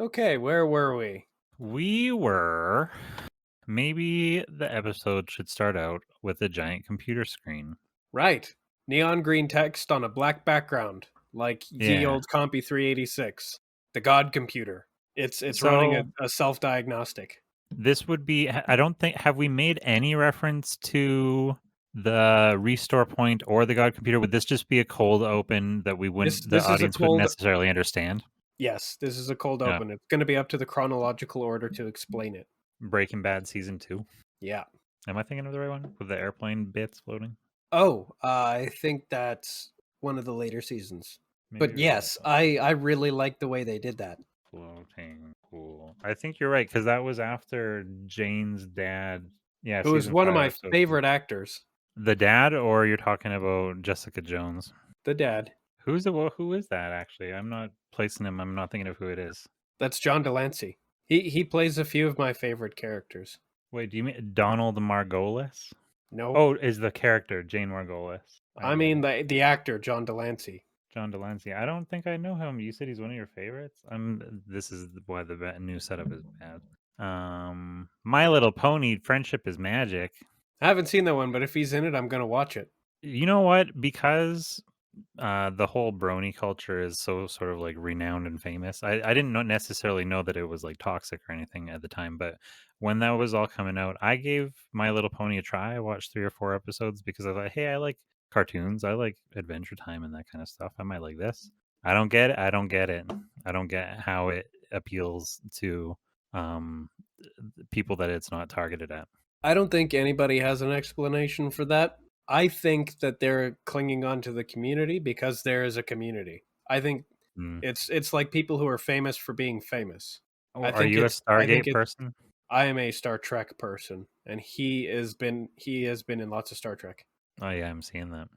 Okay, where were we? We were. Maybe the episode should start out with a giant computer screen. Right. Neon green text on a black background, like ye Yeah. old Compy 386. The God computer. It's running So a self-diagnostic. this would be. I don't think. Have we made any reference to the restore point or the God computer? Would this just be a cold open that we This wouldn't, the this is a audience wouldn't cold necessarily understand? Yes, this is a cold Yeah. open. It's going to be up to the chronological order to explain it. Breaking Bad season 2. Yeah. Am I thinking of the right one with the airplane bits floating? Oh, I think that's one of the later seasons. Maybe But you're right. yes, I really like the way they did that. Floating. Cool. I think you're right because that was after Jane's dad. Yeah, Who is season one of 5 my episode 2. favorite actors. The dad, or you're talking about Jessica Jones? The dad. Who is that actually? I'm not placing him. I'm not thinking of who it is. That's John Delancey. He plays a few of my favorite characters. Wait, do you mean Donald Margolis? No, Oh, is the character Jane Margolis? I mean the actor John Delancey. John Delancey. I don't think I know him. You said he's one of your favorites. This is why the new setup is bad. My Little Pony, Friendship is Magic. I haven't seen that one, but if he's in it, I'm gonna watch it. You know what? Because the whole brony culture is so sort of like renowned and famous. I didn't necessarily know that it was like toxic or anything at the time, but when that was all coming out, I gave My Little Pony a try. I watched 3 or 4 episodes because I thought, hey, I like cartoons, I like Adventure Time and that kind of stuff. I might like this. I don't get it. I don't get it. I don't get how it appeals to people that it's not targeted at. I don't think anybody has an explanation for that. I think that they're clinging on to the community because there is a community. I think Mm. it's like people who are famous for being famous. Oh, I are think you a it's I think Stargate it's person? I am a Star Trek person, and he has been in lots of Star Trek. Oh yeah, I'm seeing that.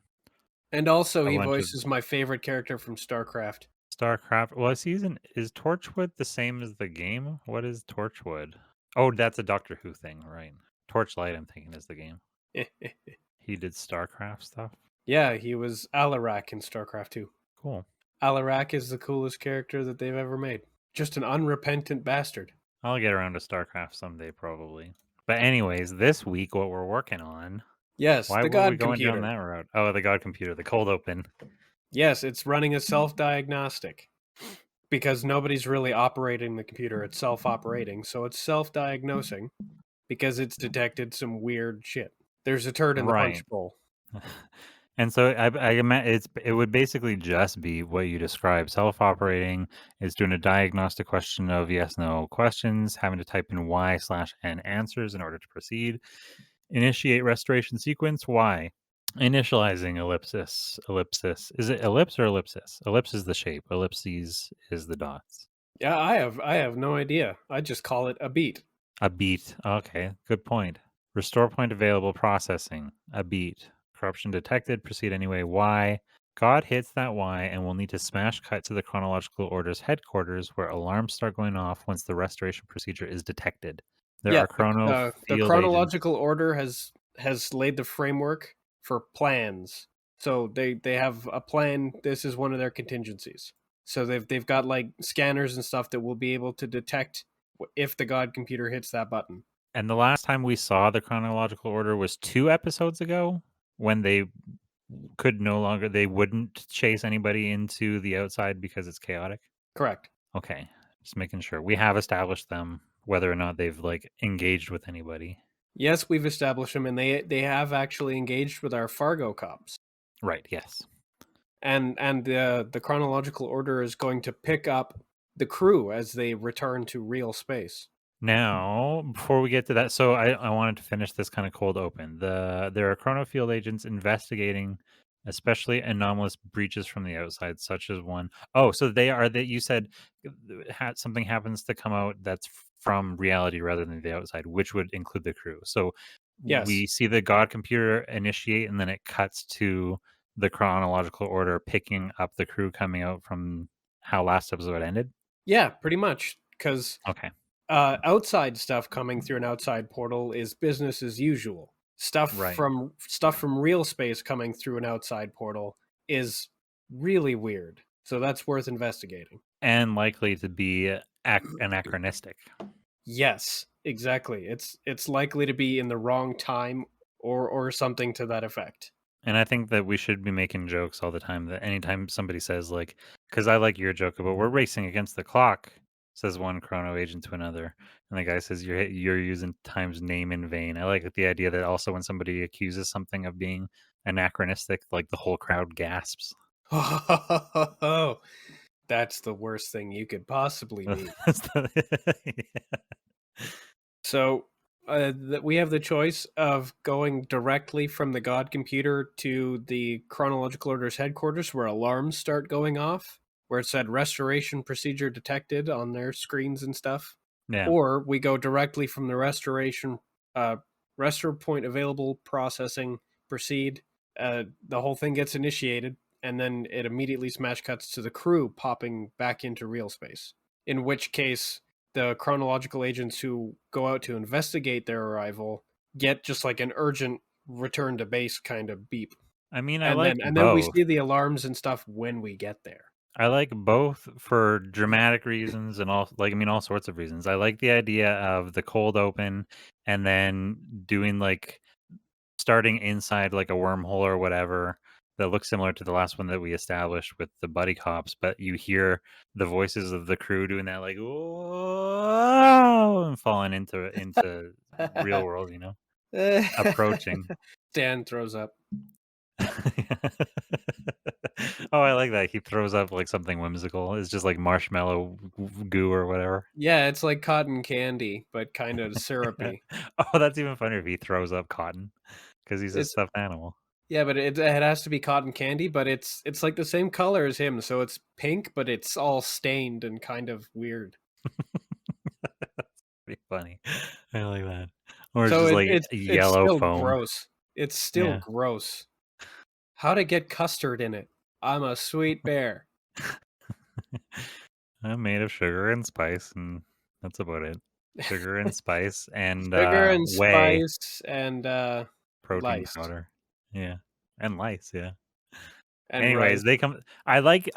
And also A he bunch of voices my favorite character from StarCraft. StarCraft. Well, season is Torchwood the same as the game? What is Torchwood? Oh, that's a Doctor Who thing, right? Torchlight, I'm thinking, is the game. He did StarCraft stuff. Yeah, he was Alarak in StarCraft 2. Cool. Alarak is the coolest character that they've ever made. Just an unrepentant bastard. I'll get around to StarCraft someday, probably. But anyways, this week, what we're working on. Yes, Why the were we God going down computer. that route? Oh, the God computer, the cold open. Yes, it's running a self-diagnostic. Because nobody's really operating the computer, it's self-operating, so it's self-diagnosing because it's detected some weird shit. There's a turd in the Right. punch bowl. And so it would basically just be what you described. Self-operating is doing a diagnostic question of yes, no questions, having to type in y/n answers in order to proceed. Initiate restoration sequence, Y. Initializing ellipsis. Is it ellipse or ellipsis? Ellipse is the shape. Ellipses is the dots. Yeah, I have no idea. I just call it a beat. A beat. Okay, good point. Restore point available. Processing. A beat. Corruption detected. Proceed anyway. Y. God hits that Y and will need to smash cut to the chronological order's headquarters where alarms start going off once the restoration procedure is detected. There Yeah, are Chrono the field agents. chronological order has laid the framework for plans. So they have a plan. This is one of their contingencies. So they've got like scanners and stuff that will be able to detect if the God computer hits that button. And the last time we saw the chronological order was 2 episodes ago when they they wouldn't chase anybody into the outside because it's chaotic. Correct. Okay, just making sure. We have established them, whether or not they've like engaged with anybody. Yes, we've established them, and they have actually engaged with our Fargo cops. Right, yes. And the chronological order is going to pick up the crew as they return to real space. Now, before we get to that, so I wanted to finish this kind of cold open. There are Chrono field agents investigating especially anomalous breaches from the outside, such as one. Oh, so they are that you said something happens to come out that's from reality rather than the outside, which would include the crew. So Yes. we see the God computer initiate, and then it cuts to the chronological order picking up the crew coming out from how last episode ended. Yeah, pretty much. Because Okay. outside stuff coming through an outside portal is business as usual. Stuff Right. from real space coming through an outside portal is really weird. So that's worth investigating. And likely to be anachronistic. Yes, exactly. It's likely to be in the wrong time or something to that effect. And I think that we should be making jokes all the time that anytime somebody says like, because I like your joke about we're racing against the clock, says one chrono agent to another, and the guy says you're using time's name in vain. I like the idea that also when somebody accuses something of being anachronistic, like the whole crowd gasps. Oh, that's the worst thing you could possibly mean. That's yeah. So we have the choice of going directly from the God computer to the Chronological Order's headquarters, where alarms start going off, where it said restoration procedure detected on their screens and stuff, Yeah. or we go directly from the restoration restore point available processing proceed. The whole thing gets initiated, and then it immediately smash cuts to the crew popping back into real space. In which case, the chronological agents who go out to investigate their arrival get just like an urgent return to base kind of beep. I mean, I And like then we both. see the alarms and stuff when we get there. I like both for dramatic reasons and all like I mean all sorts of reasons. I like the idea of the cold open and then doing like starting inside like a wormhole or whatever that looks similar to the last one that we established with the buddy cops, but you hear the voices of the crew doing that like whoa and falling into real world, approaching. Dan throws up. Oh, I like that. He throws up like something whimsical. It's just like marshmallow goo or whatever. Yeah, it's like cotton candy, but kind of syrupy. Oh, that's even funnier if he throws up cotton because he's a It's stuffed animal. yeah, but it has to be cotton candy, but it's like the same color as him, so it's pink, but it's all stained and kind of weird. That's pretty funny. I like that. Or it's So just it, like it's yellow still foam. gross. It's still Yeah. gross. How to get custard in it? I'm a sweet bear. I'm made of sugar and spice, and that's about it. Sugar and spice and Sugar and whey spice and protein lice powder. Yeah. And lice, yeah. and Anyways, rice. they come I like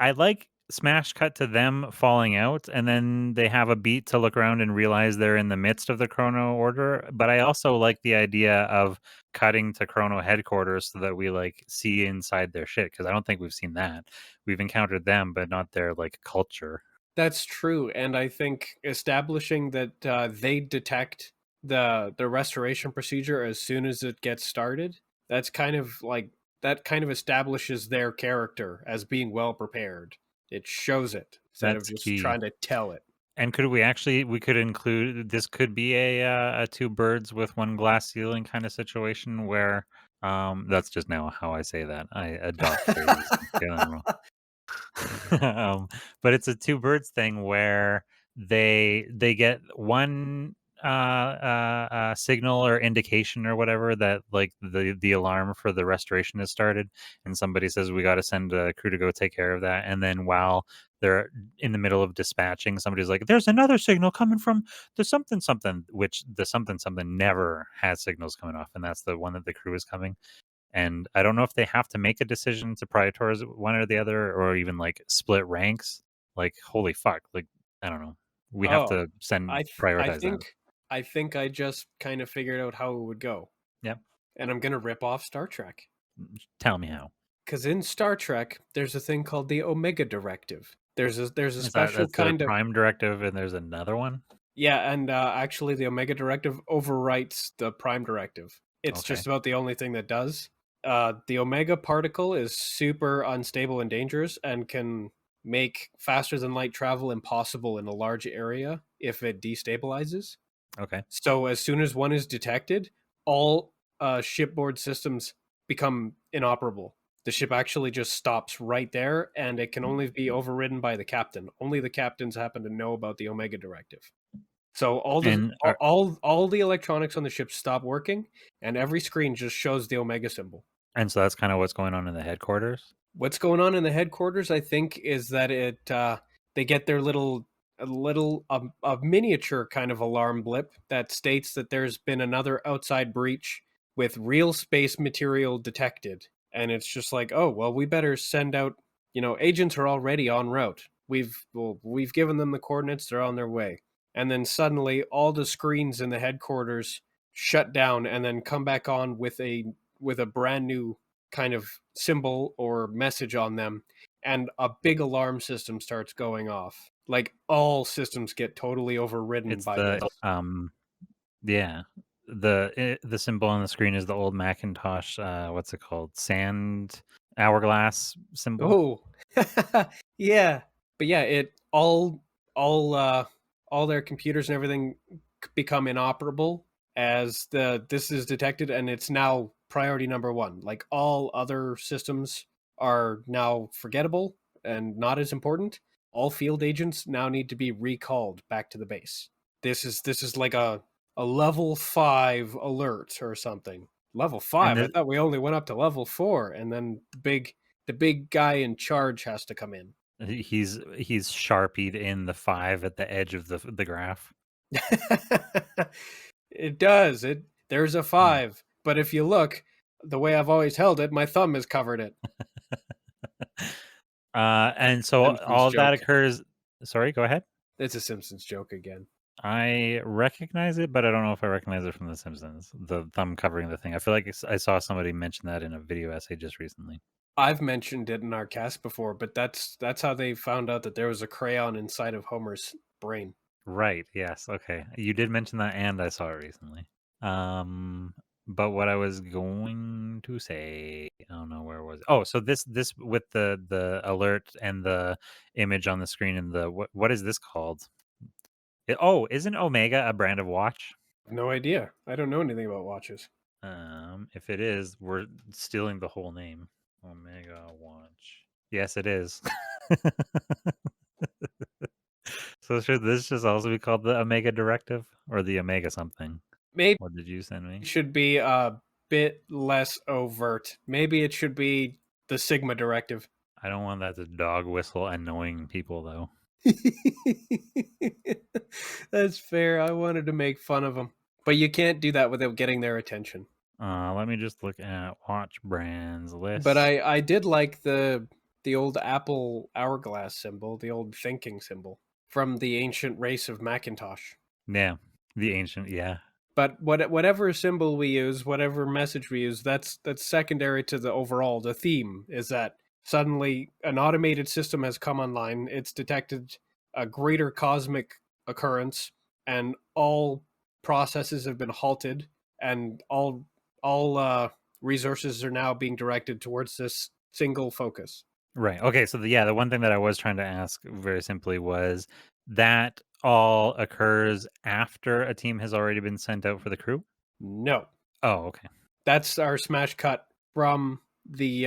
smash cut to them falling out, and then they have a beat to look around and realize they're in the midst of the Chrono Order, but I also like the idea of cutting to Chrono headquarters so that we, like, see inside their shit because I don't think we've seen that. We've encountered them, but not their, like, culture. That's true, and I think establishing that they detect the restoration procedure as soon as it gets started. That's kind of like that kind of establishes their character as being well prepared. It shows it instead of That's just key. trying to tell it. And could we could include this could be a two birds with one glass ceiling kind of situation where that's just now how I say that. I adopt phrases in general. But it's a two birds thing where they get one signal or indication or whatever that like the alarm for the restoration has started, and somebody says we got to send a crew to go take care of that, and then while they're in the middle of dispatching, somebody's like, "There's another signal coming from the something something," which the something something never has signals coming off, and that's the one that the crew is coming. And I don't know if they have to make a decision to prioritize one or the other or even like split ranks. Like, holy fuck. Like, I don't know. We have Oh, to send I prioritize that. think I just kind of figured out how it would go, Yep. and I'm gonna rip off Star Trek. Tell me how. Because in Star Trek, there's a thing called the Omega Directive. There's a Is that special that's the kind of prime directive and there's another one? yeah, and actually, the Omega Directive overwrites the Prime Directive. It's Okay. just about the only thing that does. The Omega particle is super unstable and dangerous, and can make faster than light travel impossible in a large area if it destabilizes. Okay. So as soon as one is detected, all shipboard systems become inoperable. The ship actually just stops right there, and it can only be overridden by the captain. Only the captains happen to know about the Omega Directive. So And are all the electronics on the ship stop working, and every screen just shows the Omega symbol. and so that's kind of what's going on in the headquarters? What's going on in the headquarters, I think, is that they get their a miniature kind of alarm blip that states that there's been another outside breach with real space material detected, and it's just like, oh well, we better send out. Agents are already en route. we've given them the coordinates, they're on their way. And then suddenly all the screens in the headquarters shut down and then come back on with a brand new kind of symbol or message on them, and a big alarm system starts going off. Like all systems get totally overridden It's by this. yeah. The symbol on the screen is the old Macintosh, what's it called? Sand hourglass symbol. Oh, yeah, but yeah, it all all their computers and everything become inoperable as this is detected, and it's now priority number one. Like all other systems are now forgettable and not as important. All field agents now need to be recalled back to the base. This is like a level 5 alert or something. Level And 5? I thought we only went up to level 4, and then the big guy in charge has to come in. he's sharpied in the 5 at the edge of the graph. It does. There's a Hmm. 5, but if you look, the way I've always held it, my thumb has covered it. And so Simpsons all of that joke. occurs. Sorry, go ahead. It's a Simpsons joke again. I recognize it, but I don't know if I recognize it from The Simpsons. The thumb covering the thing. I feel like I saw somebody mention that in a video essay just recently. I've mentioned it in our cast before, but that's how they found out that there was a crayon inside of Homer's brain. Right. Yes. Okay. You did mention that, and I saw it recently. Um, but what I was going to say, I don't know where was it. Oh, so this with the alert and the image on the screen and the what is this called? Oh, isn't Omega a brand of watch? No idea. I don't know anything about watches. If it is, we're stealing the whole name. Omega watch. Yes, it is. So should this just also be called the Omega Directive or the Omega something? Maybe What did you send me? it should be a bit less overt. Maybe it should be the Sigma Directive. I don't want that to dog whistle annoying people though. That's fair. I wanted to make fun of them, but you can't do that without getting their attention. Let me just look at watch brands But list. I did like the old Apple hourglass symbol, the old thinking symbol from the ancient race of Macintosh. Yeah, the ancient. Yeah, But whatever symbol we use, whatever message we use, that's secondary to the overall. The theme is that suddenly an automated system has come online. It's detected a greater cosmic occurrence, and all processes have been halted, and all resources are now being directed towards this single focus. right. Okay, so the one thing that I was trying to ask very simply was that all occurs after a team has already been sent out for the crew. No, Oh, okay. that's our smash cut from the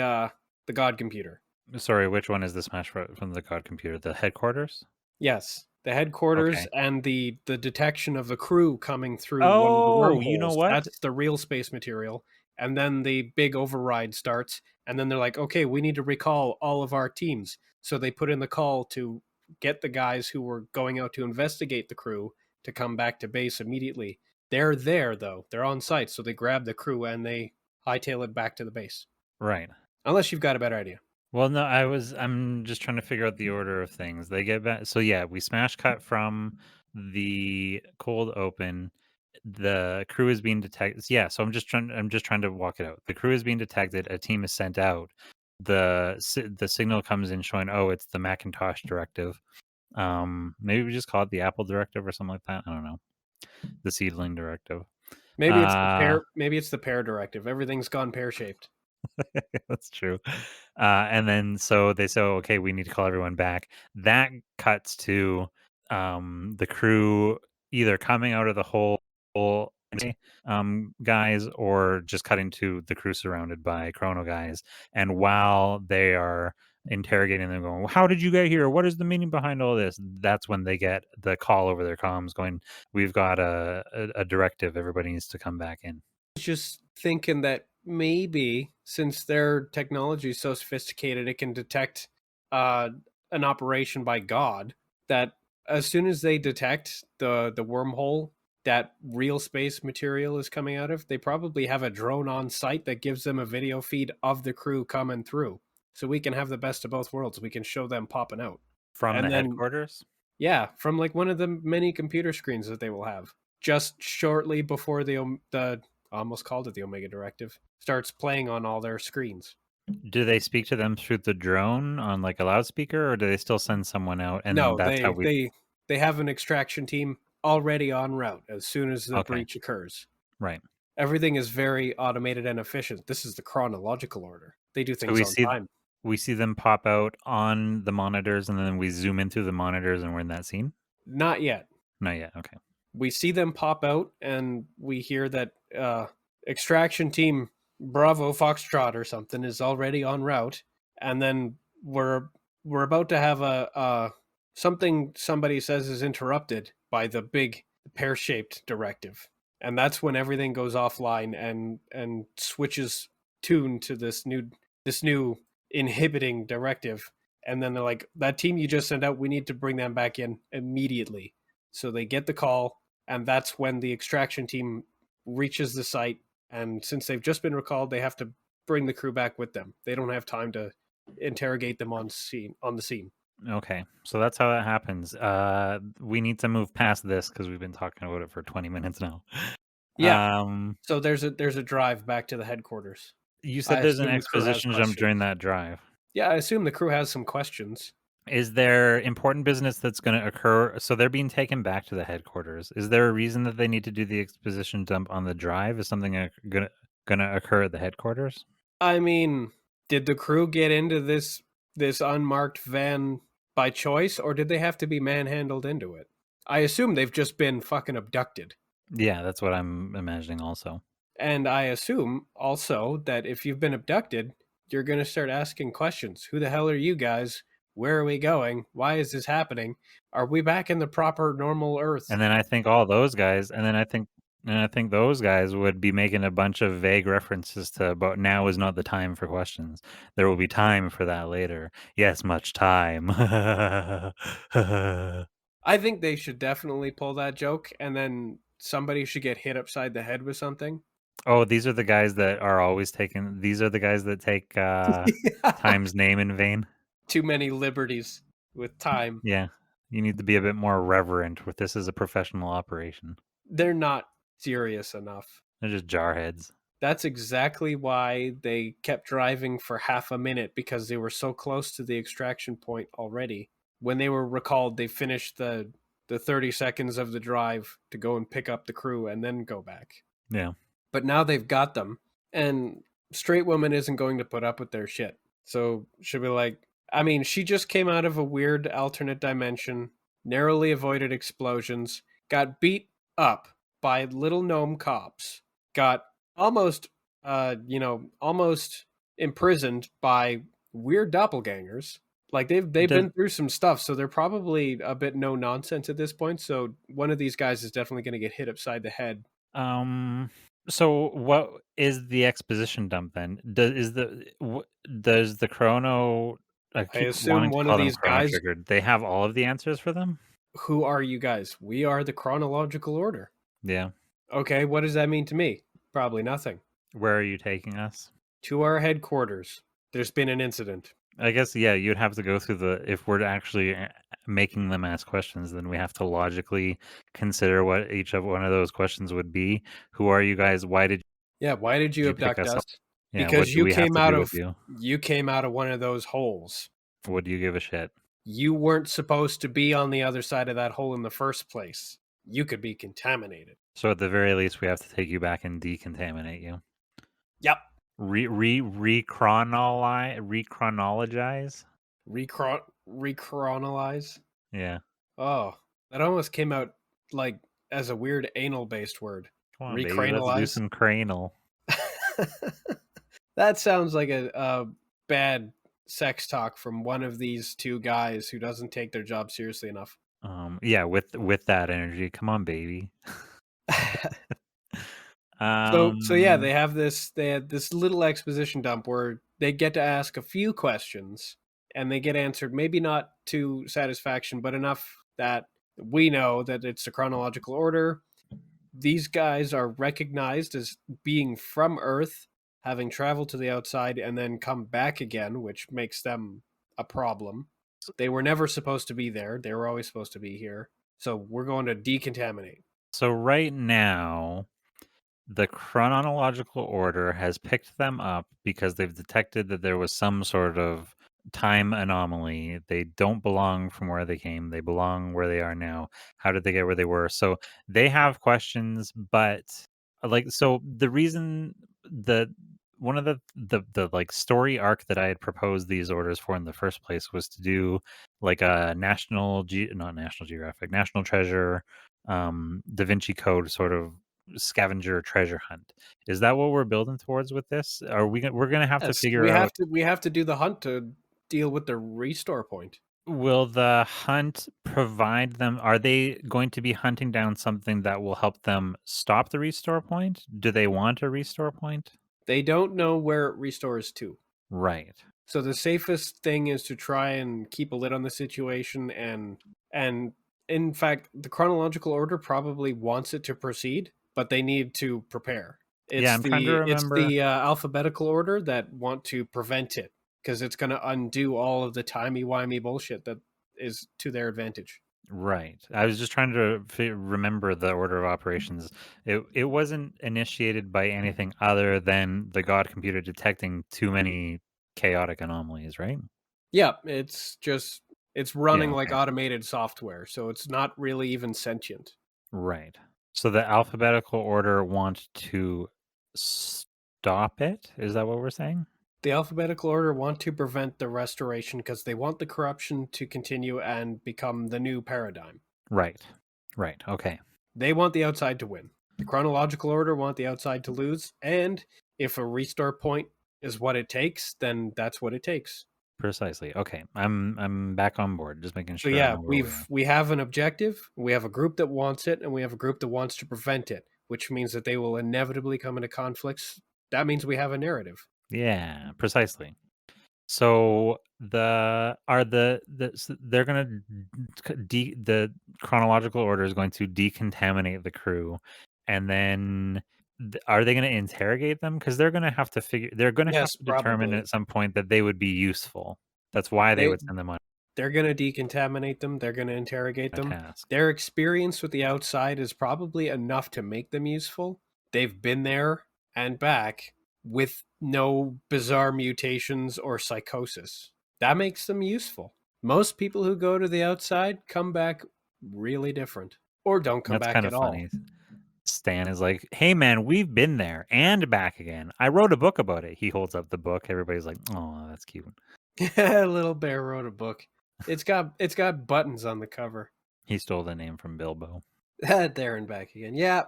God computer. Sorry, which one is the smash from the God computer? The headquarters? Yes, the headquarters Okay. and the detection of the crew coming through one of the Oh, you know wormholes. what? That's the real space material. And then the big override starts, and then they're like, "Okay, we need to recall all of our teams." So they put in the call to get the guys who were going out to investigate the crew to come back to base immediately. They're there though; they're on site, so they grab the crew and they hightail it back to the base. Right. Unless you've got a better idea. Well, no, I'm just trying to figure out the order of things. They get back. So yeah, we smash cut from the cold open. The crew is being detected. Yeah, so I'm just trying to walk it out. The crew is being detected. A team is sent out. The signal comes in showing, oh, it's the Macintosh directive. Maybe we just call it the Apple directive or something like that. I don't know. The seedling directive. Maybe it's the Uh pair. Maybe it's the pear directive. Everything's gone pear shaped. That's true. And then so they say, "Oh, okay, we need to call everyone back." That cuts to the crew either coming out of the hole, guys, or just cutting to the crew surrounded by Chrono guys. And while they are interrogating them, going, well, "How did you get here? What is the meaning behind all this?" That's when they get the call over their comms, going, "We've got a directive. Everybody needs to come back in." Just thinking that maybe since their technology is so sophisticated, it can detect uh, an operation by God. That as soon as they detect the wormhole that real space material is coming out of, they probably have a drone on site that gives them a video feed of the crew coming through. So we can have the best of both worlds. We can show them popping out. From And the then, headquarters? yeah, from like one of the many computer screens that they will have, just shortly before the I almost called it the Omega Directive starts playing on all their screens. Do they speak to them through the drone on, like, a loudspeaker, or do they still send someone out, and No, that's how we they have an extraction team already en route as soon as the Okay, breach occurs. right. Everything is very automated and efficient. This is the chronological order. They do So things on time. we see them pop out on the monitors, and then we zoom into the monitors, and we're in that scene? Not yet. Not yet, okay. We see them pop out, and we hear that extraction team Bravo Foxtrot or something is already en route, and then we're about to have a something somebody says is interrupted by the big pear-shaped directive, and that's when everything goes offline and switches tune to this new inhibiting directive. And then they're like, that team you just sent out, we need to bring them back in immediately. So they get the call, and that's when the extraction team reaches the site. And since they've just been recalled, they have to bring the crew back with them. They don't have time to interrogate them on the scene. Okay, so that's how that happens. We need to move past this because we've been talking about it for 20 minutes now. Yeah. Um, So there's a drive back to the headquarters. you I said there's an assume the crew has exposition jump during questions. that drive. Yeah, I assume the crew has some questions. Is there important business that's going to occur? So they're being taken back to the headquarters. Is there a reason that they need to do the exposition dump on the drive? Is something gonna occur at the headquarters? I mean, did the crew get into this unmarked van by choice, or did they have to be manhandled into it? I assume they've just been fucking abducted. Yeah, that's what I'm imagining also. And I assume also that if you've been abducted, you're going to start asking questions. Who the hell are you guys? Where are we going? Why is this happening? Are we back in the proper normal Earth? And then I think all those guys, and I think those guys would be making a bunch of vague references to, but now is not the time for questions. There will be time for that later. Yes, much time. I think they should definitely pull that joke, and then somebody should get hit upside the head with something. Oh, these are the guys that are always taking. These are the guys that take Time's name in vain. Too many liberties with time. Yeah, you need to be a bit more reverent. With this is a professional operation. They're not serious enough. They're just jarheads. That's exactly why they kept driving for half a minute, because they were so close to the extraction point already. When they were recalled, they finished the 30 seconds of the drive to go and pick up the crew and then go back. Yeah. But now they've got them, and Straight Woman isn't going to put up with their shit. So she'll be like, I mean, she just came out of a weird alternate dimension, narrowly avoided explosions, got beat up by little gnome cops, got almost, almost imprisoned by weird doppelgangers. Like they've Does been through some stuff, so they're probably a bit no nonsense at this point. So one of these guys is definitely going to get hit upside the head. um. So what is the exposition dump then? Does the Chrono? I I keep assume wanting to one of call them these Chrono guys. Triggered. They have all of the answers for them. Who are you guys? We are the chronological order. Yeah. Okay, what does that mean to me? Probably nothing. Where are you taking us? To our headquarters. There's been an incident. I guess, yeah, you'd have to go through if we're actually making them ask questions, then we have to logically consider what each of one of those questions would be. Who are you guys? Why did Yeah, why did you you pick abduct us us? up? Yeah, what Because do we have to do with you? you came out of one of those holes. What do you give a shit? You weren't supposed to be on the other side of that hole in the first place. You could be contaminated. So at the very least, we have to take you back and decontaminate you. Yep. Rechronologize? Rechronologize. Yeah. Oh, that almost came out like as a weird anal based word. Come on, baby. Let's do Recranalize. some cranal. That sounds like a bad sex talk from one of these two guys who doesn't take their job seriously enough. Yeah, with that energy. Come on, baby. So yeah, Um, they had this little exposition dump where they get to ask a few questions and they get answered, maybe not to satisfaction, but enough that we know that it's a chronological order. These guys are recognized as being from Earth, having traveled to the outside and then come back again, which makes them a problem. They were never supposed to be there. They were always supposed to be here. So we're going to decontaminate. So right now, the chronological order has picked them up because they've detected that there was some sort of time anomaly. They don't belong from where they came. They belong where they are now. How did they get where they were? So they have questions, but like so the reason the one of the like story arc that I had proposed these orders for in the first place was to do like a not National Geographic, National Treasure, Da Vinci Code sort of scavenger treasure hunt. Is that what we're building towards with this? Are we're going to have to Yes, figure out, we have to do the hunt to deal with the restore point. will the hunt provide them, are they going to be hunting down something that will help them stop the restore point? Do they want a restore point? They don't know where it restores to. Right. So the safest thing is to try and keep a lid on the situation and in fact the chronological order probably wants it to proceed, but they need to prepare. Yeah, I'm trying to It's remember. the alphabetical order that want to prevent it because it's going to undo all of the timey-wimey bullshit that is to their advantage. Right. I was just trying to remember the order of operations. It wasn't initiated by anything other than the God computer detecting too many chaotic anomalies, right? Yeah, it's running Yeah, like okay. automated software, so it's not really even sentient. Right. So the alphabetical order want to stop it? Is that what we're saying? The alphabetical order want to prevent the restoration because they want the corruption to continue and become the new paradigm. Right. Right. Okay. They want the outside to win. The chronological order want the outside to lose, and if a restore point is what it takes, then that's what it takes. Precisely. Okay. I'm back on board. Just making So sure I yeah, know where we are. we have an objective, we have a group that wants it, and we have a group that wants to prevent it, which means that they will inevitably come into conflicts. That means we have a narrative. Yeah, precisely. So they're gonna the chronological order is going to decontaminate the crew, and then are they going to interrogate them? Because they're going to have Yes, to determine probably. at some point that they would be useful. That's why they They would send them on they're going to decontaminate them, they're going to interrogate a them. task. Their experience with the outside is probably enough to make them useful. They've been there and back with no bizarre mutations or psychosis. That makes them useful. Most people who go to the outside come back really different or don't come That's back kind at of all. funny. Stan is like, "Hey man, we've been there and back again. I wrote a book about it." He holds up the book. Everybody's like, "Oh, that's cute." Little Bear wrote a book. It's got buttons on the cover. He stole the name from Bilbo. There and back again. Yeah,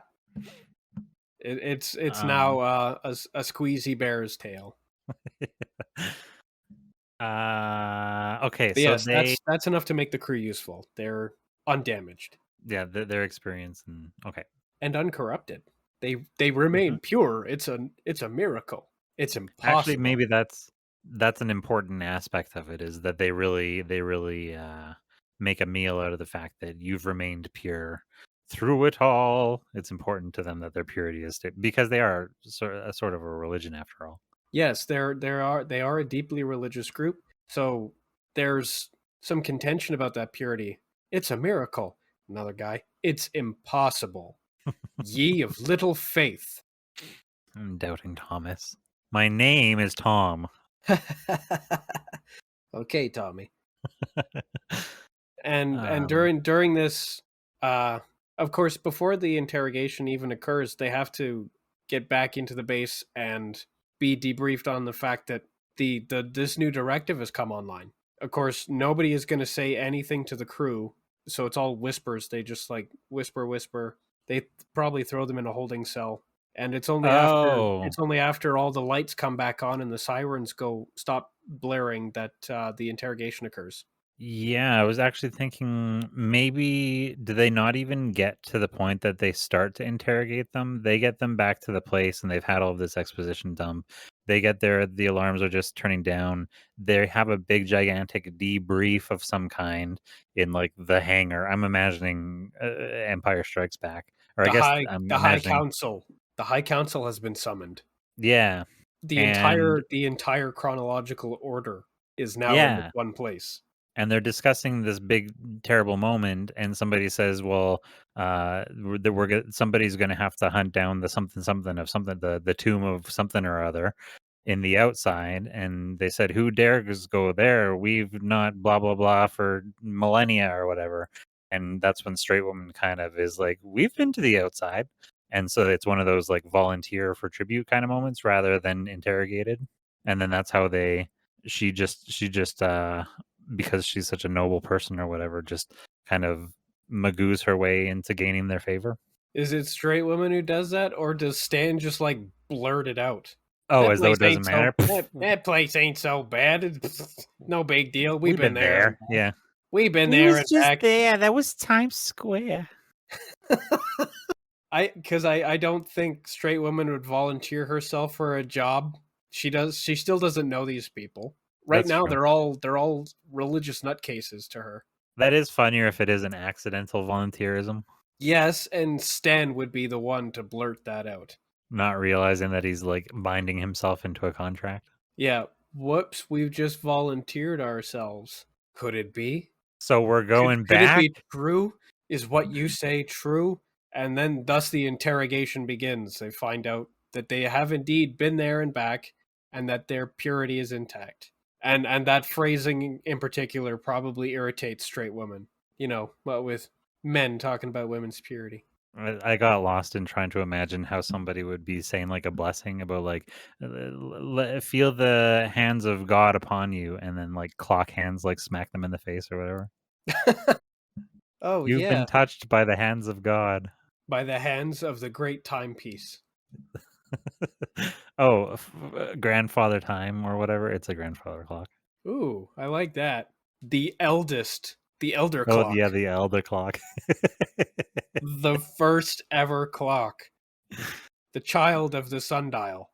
it's now Um, a squeezy bear's tail. okay, But so yes, they, that's enough to make the crew useful. They're undamaged yeah, their experience and okay. and uncorrupted. They Mhm. remain pure. It's a miracle. It's Actually, impossible. maybe that's an important aspect of it is that they really make a meal out of the fact that you've remained pure through it all. It's important to them that their purity is because they are sort of a religion after all. Yes, they are a deeply religious group. So there's some contention about that purity. It's a miracle. Another guy. It's impossible. Ye of little faith. I'm doubting Thomas. My name is Tom. Okay, Tommy. And um, during this uh of course before the interrogation even occurs, they have to get back into the base and be debriefed on the fact that the this new directive has come online. Of course, nobody is going to say anything to the crew, so it's all whispers. They just like whisper. They probably throw them in a holding cell, and oh, it's only after all the lights come back on and the sirens go stop blaring that the interrogation occurs. yeah, I was actually thinking maybe do they not even get to the point that they start to interrogate them? They get them back to the place and they've had all of this exposition dump. They get there, the alarms are just turning down. They have a big gigantic debrief of some kind in like the hangar. I'm imagining Empire Strikes Back. Or I guess I'm The high imagining, council the high council has been summoned. yeah. And The entire chronological order is now in this yeah, one place. and they're discussing this big terrible moment, and somebody says, well, somebody's going to have to hunt down the something something of something, the tomb of something or other in the outside. And they said, who dares go there? We've not blah blah blah for millennia or whatever. And that's when Straight Woman kind of is like, we've been to the outside. And so it's one of those like volunteer for tribute kind of moments rather than interrogated. And then that's how she just because she's such a noble person or whatever, just kind of magoos her way into gaining their favor. Is it Straight Woman who does that, or does Stan just like blurt it out? Oh, That as though place it doesn't ain't so matter. that place ain't so bad. It's no big deal. We've We've been been there. there. Yeah. We've been We there was and just back. there. That was Times Square. I don't think Straight Woman would volunteer herself for a job. She still doesn't know these people. Right That's now true. they're all religious nutcases to her. That is funnier if it is an accidental volunteerism, Yes, and Stan would be the one to blurt that out. not realizing that he's like binding himself into a contract. Yeah, whoops, we've just volunteered ourselves. Could it be? So we're going Could it back. be true? Is what you say true? And then thus the interrogation begins. They find out that they have indeed been there and back, and that their purity is intact. And that phrasing in particular probably irritates straight women. You know, what with men talking about women's purity. I got lost in trying to imagine how somebody would be saying like a blessing about like feel the hands of God upon you, and then like clock hands like smack them in the face or whatever. Oh You've been yeah, touched by the hands of God. by the hands of the great timepiece. Oh, grandfather time or whatever. It's a grandfather clock. Ooh, I like that. The eldest, the elder Oh clock, yeah, the elder clock. the first ever clock, the child of the sundial.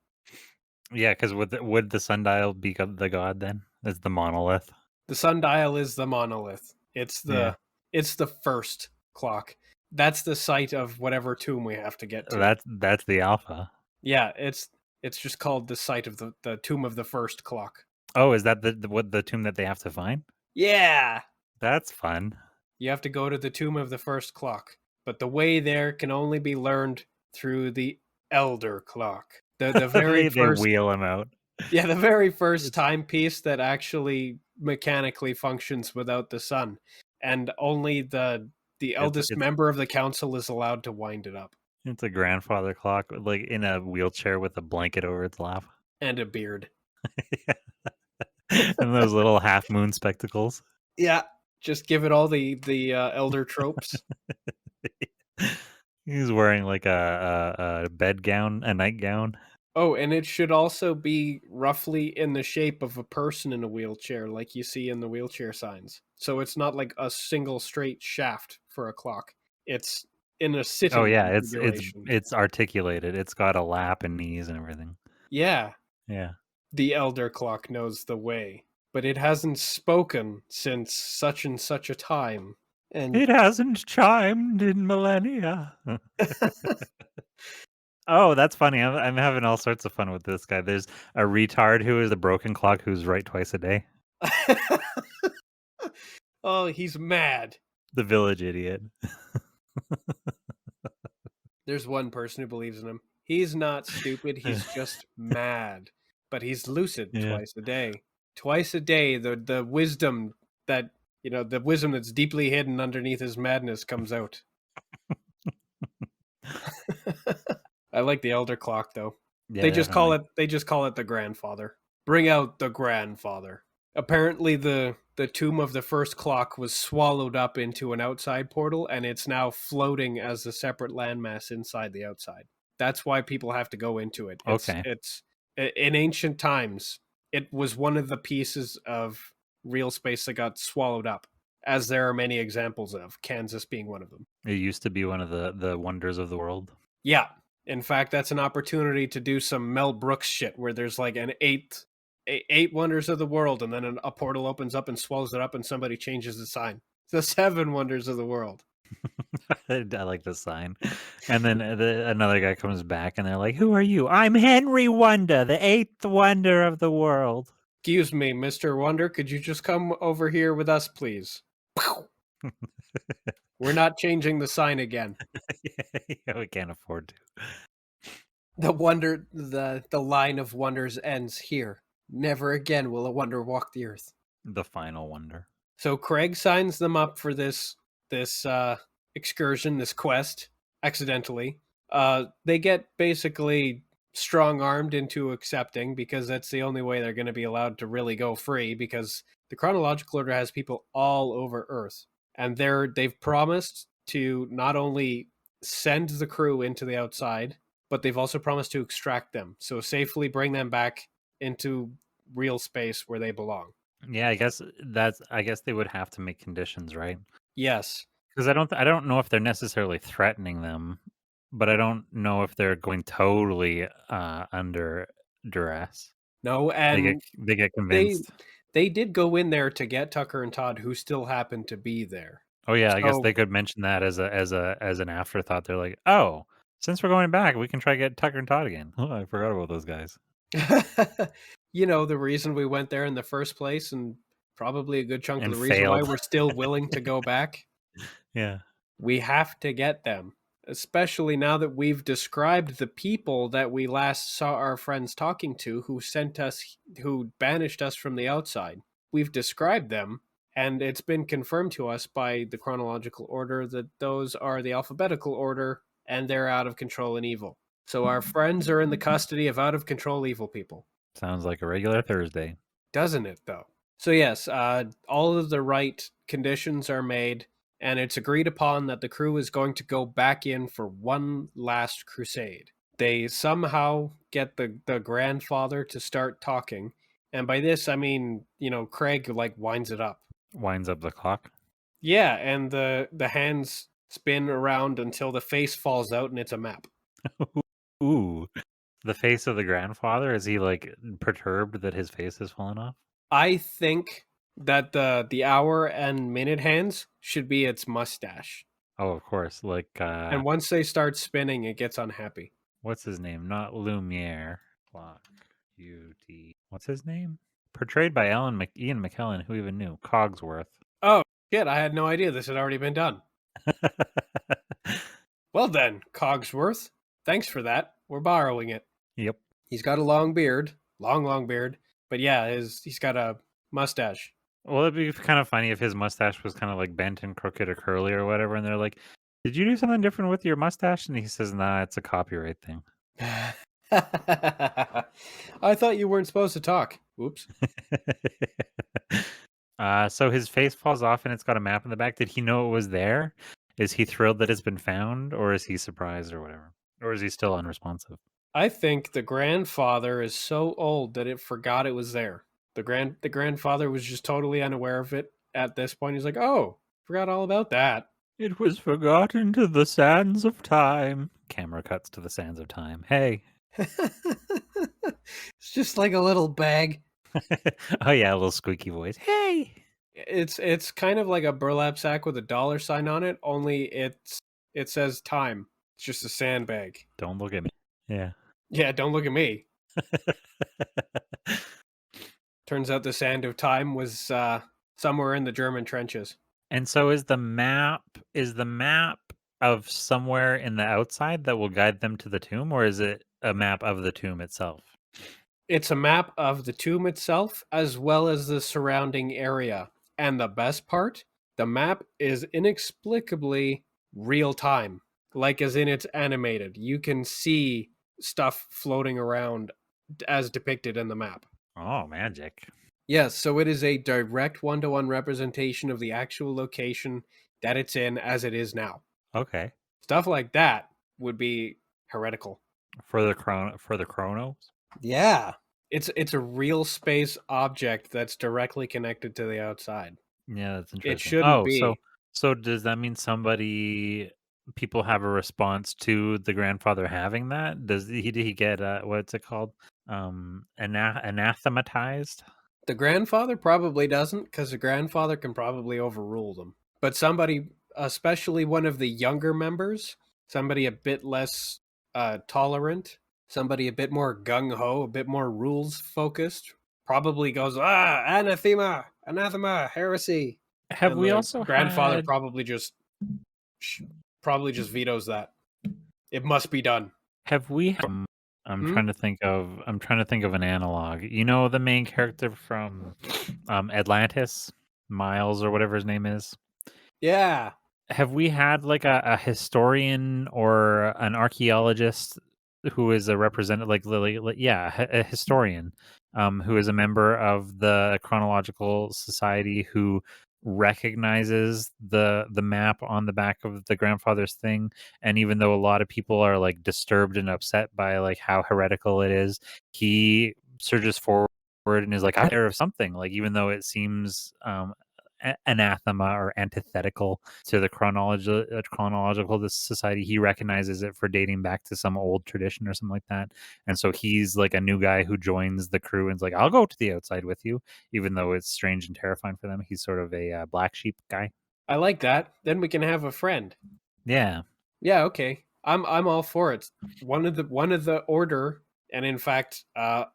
Yeah, because would the sundial be the god then? It's the monolith. The sundial is the monolith. Yeah, It's the first clock. That's the site of whatever tomb we have to get to. that's the alpha. Yeah, it's just called the site of the tomb of the first clock. Oh, is that the tomb that they have to find? Yeah, That's fun. you have to go to the tomb of the first clock, but the way there can only be learned through the elder clock. The very They first, wheel him out. yeah, the very first It's timepiece that actually mechanically functions without the sun, and only the it's eldest it's member of the council is allowed to wind it up, it's a grandfather clock, like in a wheelchair with a blanket over its lap, and a beard. and those little half moon spectacles. Yeah, just give it all the elder tropes. He's wearing like a bed gown, a nightgown. Oh, and it should also be roughly in the shape of a person in a wheelchair, like you see in the wheelchair signs. So it's not like a single straight shaft for a clock. It's in a Oh sitting yeah, configuration. it's articulated. It's got a lap and knees and everything. Yeah, Yeah. the elder clock knows the way, but it hasn't spoken since such and such a time. And It hasn't chimed in millennia. Oh, that's funny. I'm having all sorts of fun with this guy. There's a retard who is a broken clock who's right twice a day. oh, he's mad. The village idiot. There's one person who believes in him. He's not stupid, he's just mad. But he's lucid Yeah. twice a day. Twice a day, the wisdom that, the wisdom that's deeply hidden underneath his madness comes out. I like the elder clock though. Yeah, They just call definitely. it the grandfather. Bring out the grandfather. Apparently the tomb of the first clock was swallowed up into an outside portal, and it's now floating as a separate landmass inside the outside. That's why people have to go into it. Okay. It's in ancient times, it was one of the pieces of real space that got swallowed up, as there are many examples of, Kansas being one of them. It used to be one of the wonders of the world. Yeah. In fact, that's an opportunity to do some Mel Brooks shit where there's like an eight wonders of the world, and then a portal opens up and swallows it up, and somebody changes the sign. The seven wonders of the world. I like the sign. And then another guy comes back and they're like, "Who are you?" "I'm Henry Wonder, the eighth wonder of the world." Excuse me, Mr. Wonder, could you just come over here with us, please? We're not changing the sign again. Yeah, we can't afford to. The line of wonders ends here. Never again will a wonder walk the earth. The final wonder. So Craig signs them up for this excursion, this quest, accidentally. They get basically strong armed into accepting because that's the only way they're going to be allowed to really go free because the chronological order has people all over Earth, and they've promised to not only send the crew into the outside, but they've also promised to extract them, so safely bring them back into real space where they belong. Yeah, I guess they would have to make conditions, right? Yes. Because I don't know if they're necessarily threatening them, but I don't know if they're going totally under duress. No, and They get they convinced. they did go in there to get Tucker and Todd, who still happened to be there. Oh yeah, I guess So they could mention that as an afterthought. They're like, oh, since we're going back, we can try to get Tucker and Todd again. Oh, I forgot about those guys. the reason we went there in the first place, and probably a good chunk of And the reason why failed. we're still willing to go back, Yeah. we have to get them. Especially now that we've described the people that we last saw our friends talking to who banished us from the outside. We've described them, and it's been confirmed to us by the chronological order that those are the alphabetical order, and they're out of control and evil. So our friends are in the custody of out of control evil people. Sounds like a regular Thursday. Doesn't it, though? So, yes, all of the right conditions are made, and it's agreed upon that the crew is going to go back in for one last crusade. They somehow get the grandfather to start talking, and by this, I mean, Craig, like, winds it up. Winds up the clock. Yeah, and the hands spin around until the face falls out and it's a map. Ooh. The face of the grandfather, is he like perturbed that his face has fallen off? I think that the hour and minute hands should be its mustache. Oh, of course. Like And once they start spinning, it gets unhappy. what's his name? Not Lumiere. Clock. What's his name? Portrayed by Ian McKellen, who even knew? Cogsworth. Oh, shit, I had no idea this had already been done. Well then, Cogsworth, thanks for that. We're borrowing it. Yep. He's got a long beard, long beard, but yeah, he's got a mustache. Well, it'd be kind of funny if his mustache was kind of like bent and crooked or curly or whatever, and they're like, "Did you do something different with your mustache?" And he says, "Nah, it's a copyright thing." I thought you weren't supposed to talk. Oops. So his face falls off and it's got a map in the back. Did he know it was there? Is he thrilled that it's been found, or is he surprised or whatever? Or is he still unresponsive? I think the grandfather is so old that it forgot it was there. The grandfather was just totally unaware of it at this point. He's like, "Oh, forgot all about that." It was forgotten to the sands of time. Camera cuts to the sands of time. Hey. It's just like a little bag. Oh yeah, a little squeaky voice. Hey. It's kind of like a burlap sack with a dollar sign on it, only it says time. It's just a sandbag. Don't look at me. Yeah. Yeah, don't look at me. Turns out the sand of time was somewhere in the German trenches. And so is the map of somewhere in the outside that will guide them to the tomb, or is it a map of the tomb itself? It's a map of the tomb itself as well as the surrounding area. And the best part, the map is inexplicably real time, like as in it's animated. You can see stuff floating around as depicted in the map. Oh, magic. Yes, so it is a direct one-to-one representation of the actual location that it's in as it is now. Okay. Stuff like that would be heretical. For the chronos? Yeah. It's a real space object that's directly connected to the outside. Yeah, that's It interesting. shouldn't Oh, be. so does that mean people have a response to the grandfather having that? Did he get what's it called? Anathematized? The grandfather probably doesn't, because the grandfather can probably overrule them. But somebody, especially one of the younger members, somebody a bit less tolerant, somebody a bit more gung ho, a bit more rules focused, probably goes, anathema, anathema, heresy. Have And we the also grandfather had probably just vetoes that. It must be done. have we Hmm? I'm trying to think of an analog. You know the main character from Atlantis, Miles or whatever his name is? Yeah. Have we had like a historian or an archaeologist who is a representative, like Lily? Yeah, a historian, who is a member of the Chronological Society who recognizes the map on the back of the grandfather's thing, and even though a lot of people are like disturbed and upset by like how heretical it is, he surges forward and is like, I'm aware of something, like even though it seems anathema or antithetical to the chronological this society, he recognizes it for dating back to some old tradition or something like that. And so he's like a new guy who joins the crew and's like, I'll go to the outside with you, even though it's strange and terrifying for them. He's sort of a black sheep guy. I like that. Then we can have a friend. Yeah. Yeah, okay. I'm all for it. One of the order, and in fact, a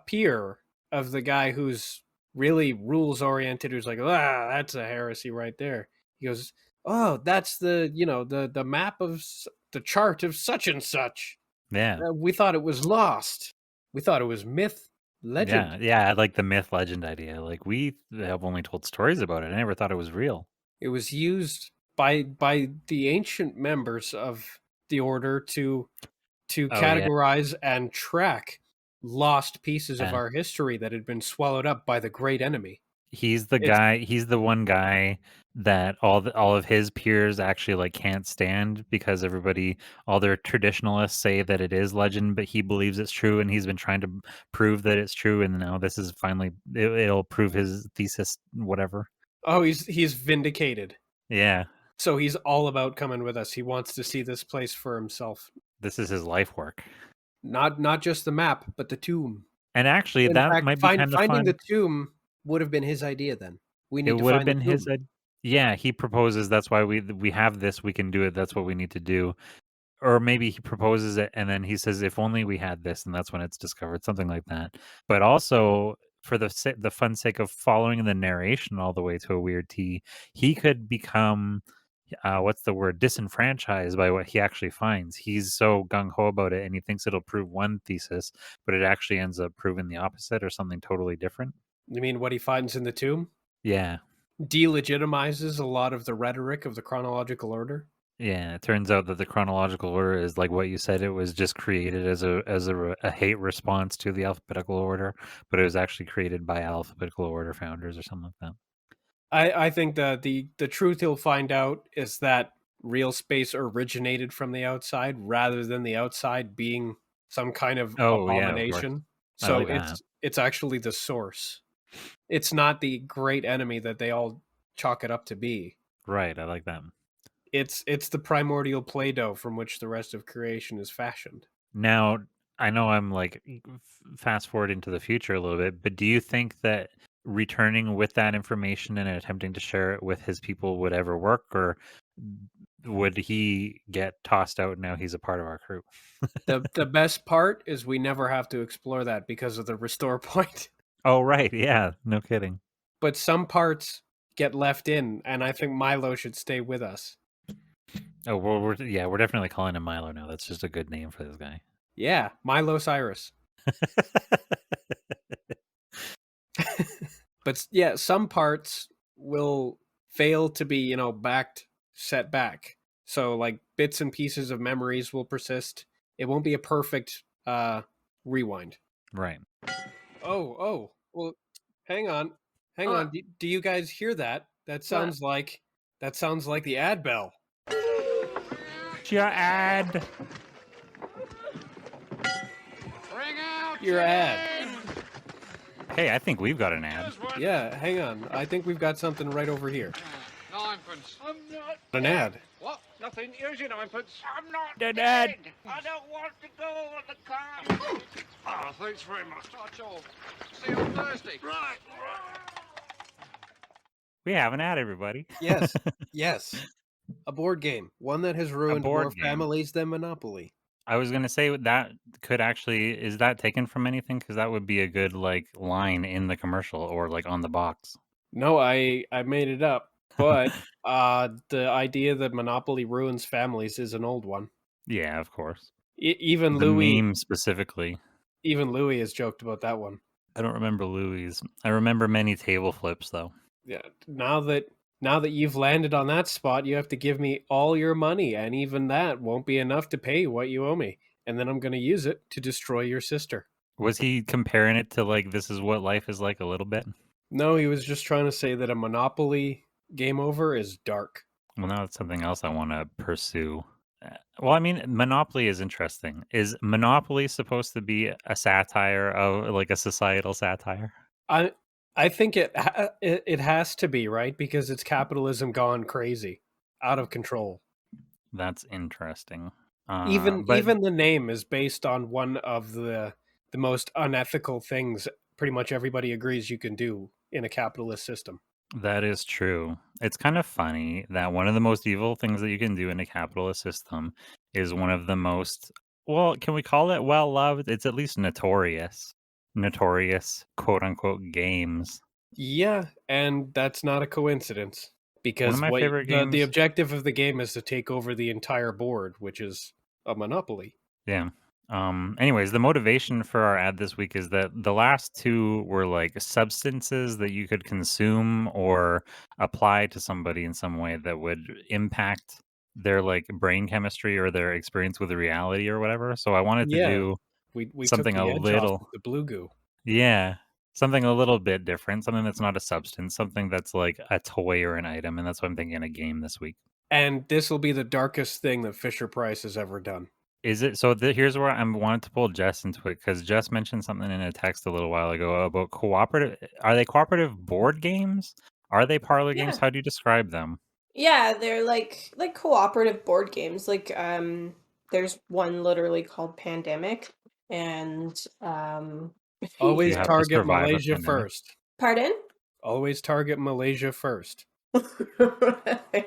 peer of the guy who's really rules oriented, who's like, that's a heresy right there. He goes, oh, that's the map of the chart of such and such. Yeah. We thought it was lost. We thought it was myth, legend. Yeah, I like the myth legend idea. Like we have only told stories about it. I never thought it was real. It was used by the ancient members of the order to Oh yeah. categorize and track lost pieces of Yeah. our history that had been swallowed up by the great enemy. It's He's the one guy that all of his peers actually like can't stand because all their traditionalists say that it is legend, but he believes it's true and he's been trying to prove that it's true, and now this is finally it'll prove his thesis whatever. oh, he's vindicated. Yeah. So he's all about coming with us. He wants to see this place for himself. This is his life work. Not just the map, but the tomb. And actually In that fact, might be kind of finding fun. the tomb would have been his idea then. We It need to would have find the been his tomb. yeah, he proposes that's why we have this, we can do it. That's what we need to do. Or maybe he proposes it and then he says, "If only we had this," and that's when it's discovered, something like that. But also, for the fun sake of following the narration all the way to a weird T, he could become, what's the word, disenfranchised by what he actually finds. He's so gung ho about it, and he thinks it'll prove one thesis, but it actually ends up proving the opposite or something totally different. You mean what he finds in the tomb? Yeah. Delegitimizes a lot of the rhetoric of the chronological order. Yeah, it turns out that the chronological order is like what you said. It was just created as a hate response to the alphabetical order, but it was actually created by alphabetical order founders or something like that. I think the truth he'll find out is that real space originated from the outside rather than the outside being some kind of Oh yeah, of course. abomination. I So like that. it's actually the source. It's not the great enemy that they all chalk it up to be. Right, I like that. It's the primordial Play-Doh from which the rest of creation is fashioned. Now, I know I'm like fast forward into the future a little bit, but do you think that returning with that information and attempting to share it with his people would ever work, or would he get tossed out now he's a part of our crew? The best part is we never have to explore that because of the restore point. Oh, right. Yeah, no kidding. But some parts get left in, and I think Milo should stay with us. Oh, well, we're definitely calling him Milo now. That's just a good name for this guy. Yeah, Milo Cyrus. But yeah, some parts will fail to be, set back. So like bits and pieces of memories will persist. It won't be a perfect rewind. Right. Oh. Well, hang on. Hang on. Do you guys hear that? That sounds like the ad bell. Your ad. Bring out Your ad. Hey, I think we've got an ad. Yeah, hang on. I think we've got something right over here. Ninepence. I'm not. An ad. What? Nothing. Here's your ninepence. I'm not An dead. ad. I don't want to go on the car. Oh, thanks very much. That's all. See you on Thursday. Right. We have an ad, everybody. Yes. Yes. A board game. One that has ruined board more game. families than Monopoly. I was gonna say that could actually is that taken from anything? Because that would be a good, like, line in the commercial or, like, on the box. No, I made it up, but the idea that monopoly ruins families is an old one. Yeah, of course. Even The Louis, meme specifically. even Louis has joked about that one. I don't remember Louis'. I remember many table flips, though. Yeah, now that you've landed on that spot, you have to give me all your money, and even that won't be enough to pay what you owe me. And then I'm going to use it to destroy your sister. Was he comparing it to, like, this is what life is like a little bit? No, he was just trying to say that a Monopoly game over is dark. Well, now that's something else I wanna pursue. Well, I mean, Monopoly is interesting. Is Monopoly supposed to be a satire of like, a societal satire? I I think it has to be, right, because it's capitalism gone crazy, out of control. That's interesting. Even But even the name is based on one of the most unethical things pretty much everybody agrees you can do in a capitalist system. that is true. It's kind of funny that one of the most evil things that you can do in a capitalist system is one of the most well, can we call it well-loved? It's at least notorious, quote, unquote, "games." Yeah, and that's not a coincidence One of because my what favorite the games. objective of the game is to take over the entire board, which is a monopoly. Yeah. Anyways, the motivation for our ad this week is that the last two were like substances that you could consume or apply to somebody in some way that would impact their like brain chemistry or their experience with reality or whatever. So I wanted to Yeah, do we took something a the edge off little, with the blue goo. yeah, something a little bit different, something that's not a substance, something that's like a toy or an item. And that's what I'm thinking a game this week. And this will be the darkest thing that Fisher Price has ever done. Is it so? Here's where I'm wanted to pull Jess into it because Jess mentioned something in a text a little while ago about cooperative. Are they cooperative board games? Are they parlor games? Yeah. How do you describe them? Yeah, they're like cooperative board games. Like there's one literally called Pandemic and So you Always have to target survive a Malaysia pandemic. first. Pardon? Always target Malaysia first.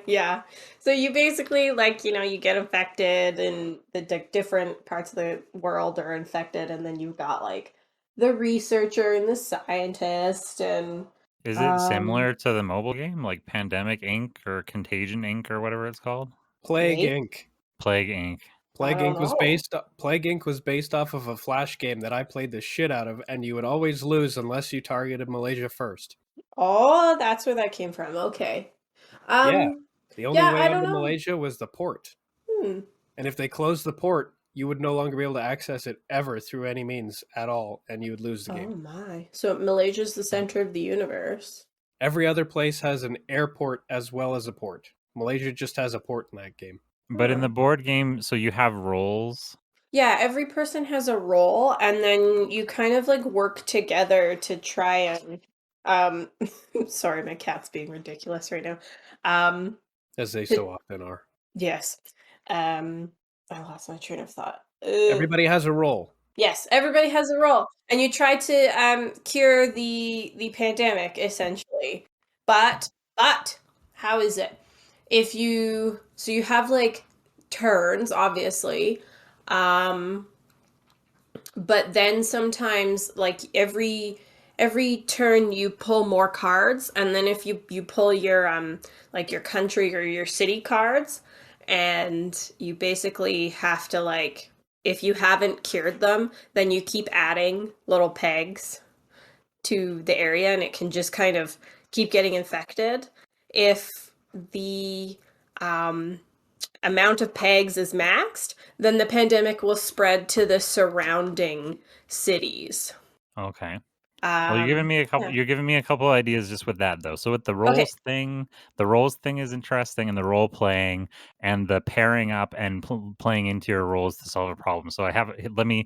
Yeah. So you basically like, you get infected and the different parts of the world are infected and then you've got like the researcher and the scientist and Is it um similar to the mobile game like Pandemic Inc. or Contagion Inc. or whatever it's called? Plague maybe Inc. Plague Inc. I Plague don't Inc. was know. based off of a flash game that I played the shit out of, and you would always lose unless you targeted Malaysia first. Oh, that's where that came from. Okay. Yeah, Um the only yeah, way I don't onto know. Malaysia was the port, Hmm. and if they closed the port, you would no longer be able to access it ever through any means at all, and you would lose the Oh game. my. So Malaysia's the center of the universe. Every other place has an airport as well as a port. Malaysia just has a port in that game. But in Huh. the board game, so you have roles. Yeah, every person has a role, and then you kind of like work together to try and um sorry, my cat's being ridiculous right now. Um As they to, so often are. yes. Um I lost my train of thought. Everybody has a role. Yes, everybody has a role. And you try to cure the pandemic essentially. But how is it? If you so you have like turns obviously. Um but then sometimes like every turn you pull more cards and then if you pull your like your country or your city cards and you basically have to like if you haven't cured them then you keep adding little pegs to the area and it can just kind of keep getting infected if the um amount of pegs is maxed, then the pandemic will spread to the surrounding cities. Okay. Well, you're giving me a couple Yeah. you're giving me a couple ideas just with that though. So with Okay. the roles thing is interesting and the role playing and the pairing up and playing into your roles to solve a problem. So I have let me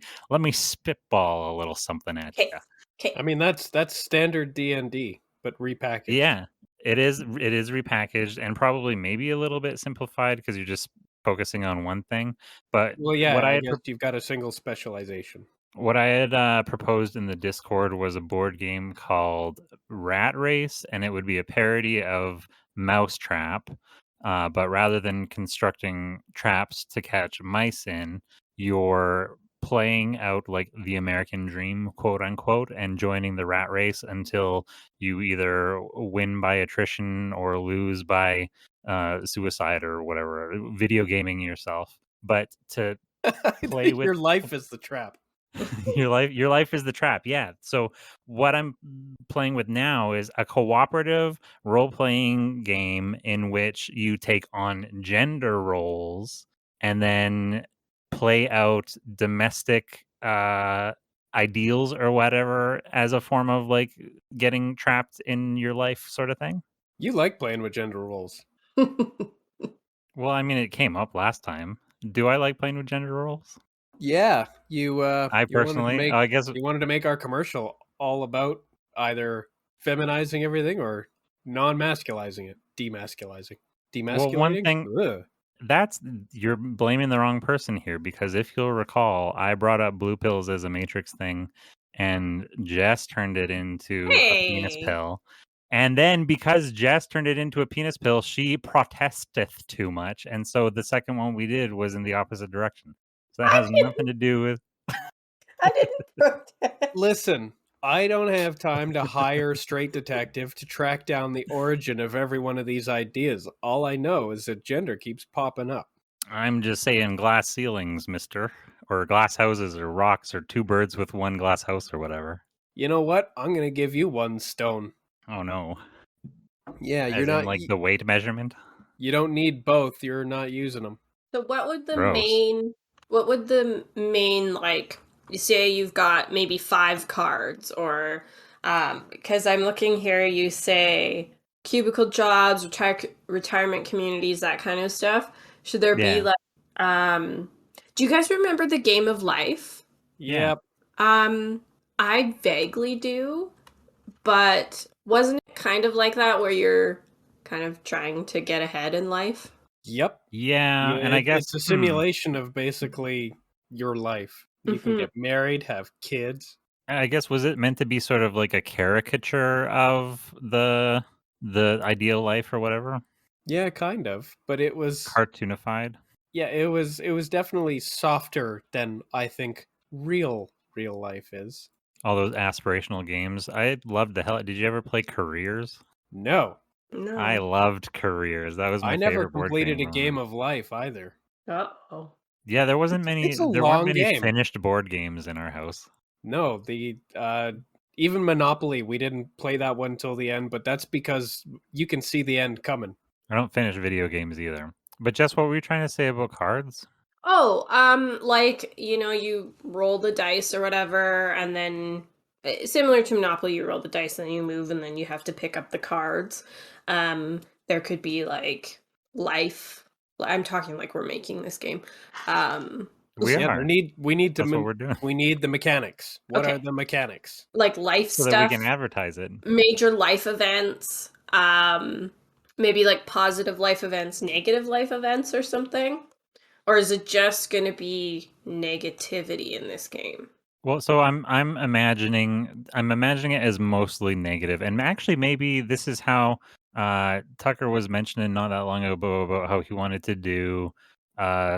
spitball a little something at Okay. you. Okay. I mean, that's standard D&D, but repackaged. Yeah. It is repackaged and probably maybe a little bit simplified because you're just focusing on one thing. But Well, yeah, I guess you've got a single specialization. what I had proposed in the Discord was a board game called Rat Race, and it would be a parody of Mousetrap. But rather than constructing traps to catch mice in, you're playing out like the American dream, quote unquote, and joining the rat race until you either win by attrition or lose by suicide or whatever, video gaming yourself. But to play with Your life is the trap. your life is the trap. Yeah. So what I'm playing with now is a cooperative role-playing game in which you take on gender roles and then play out domestic ideals or whatever as a form of like getting trapped in your life sort of thing. You like playing with gender roles. Well, I mean, it came up last time. Do I like playing with gender roles? Yeah, you I you wanted to personally, make I guess you wanted to make our commercial all about either feminizing everything or non-masculizing it, demasculizing, well, one demasculating. thing Ugh. that's you're blaming the wrong person here because if you'll recall, I brought up blue pills as a Matrix thing, and Jess turned it into a penis Hey. pill. And then because Jess turned it into a penis pill, she protesteth too much, and so the second one we did was in the opposite direction. So that has nothing to do with. I didn't protest. Listen, I don't have time to hire a straight detective to track down the origin of every one of these ideas. All I know is that gender keeps popping up. I'm just saying glass ceilings, mister, or glass houses, or rocks, or two birds with one glass house, or whatever. You know what? I'm gonna give you one stone. Oh no! Yeah, As you're in not. like the weight measurement. You don't need both. You're not using them. So what would the Gross. main like you say you've got maybe 5 cards or because I'm looking here you say cubicle jobs, retirement communities, that kind of stuff. Should there be Yeah. like do you guys remember the Game of Life? Yeah. Yep. I vaguely do, but wasn't it kind of like that where you're kind of trying to get ahead in life? Yep. Yeah, and I guess it's a simulation of basically your life. You can Mhm. get married, have kids. I guess was it meant to be sort of like a caricature of the ideal life or whatever, Yeah, kind of. But it was cartoonified. yeah, it was definitely softer than I think real life is. All those aspirational games. I loved the hell. Did you ever play Careers? No. No. I loved Careers. That was my I never favorite board completed game. a game of life either. Uh-oh. Yeah, there wasn't many. It's a There weren't long many game. finished board games in our house. No, the even Monopoly, we didn't play that one till the end, but that's because you can see the end coming. I don't finish video games either. But Jess, what were you trying to say about cards? Oh, like, you roll the dice or whatever, and then similar to Monopoly, you roll the dice and then you move and then you have to pick up the cards. There could be like life. I'm talking like we're making this game. We Yeah, are. we need to That's what we're doing. we need the mechanics. What Okay. are the mechanics? Like life So stuff, that we can advertise it. major life events, maybe like positive life events, negative life events or something. Or is it just going to be negativity in this game? Well, so I'm imagining it as mostly negative, and actually maybe this is how Tucker was mentioning not that long ago about how he wanted to do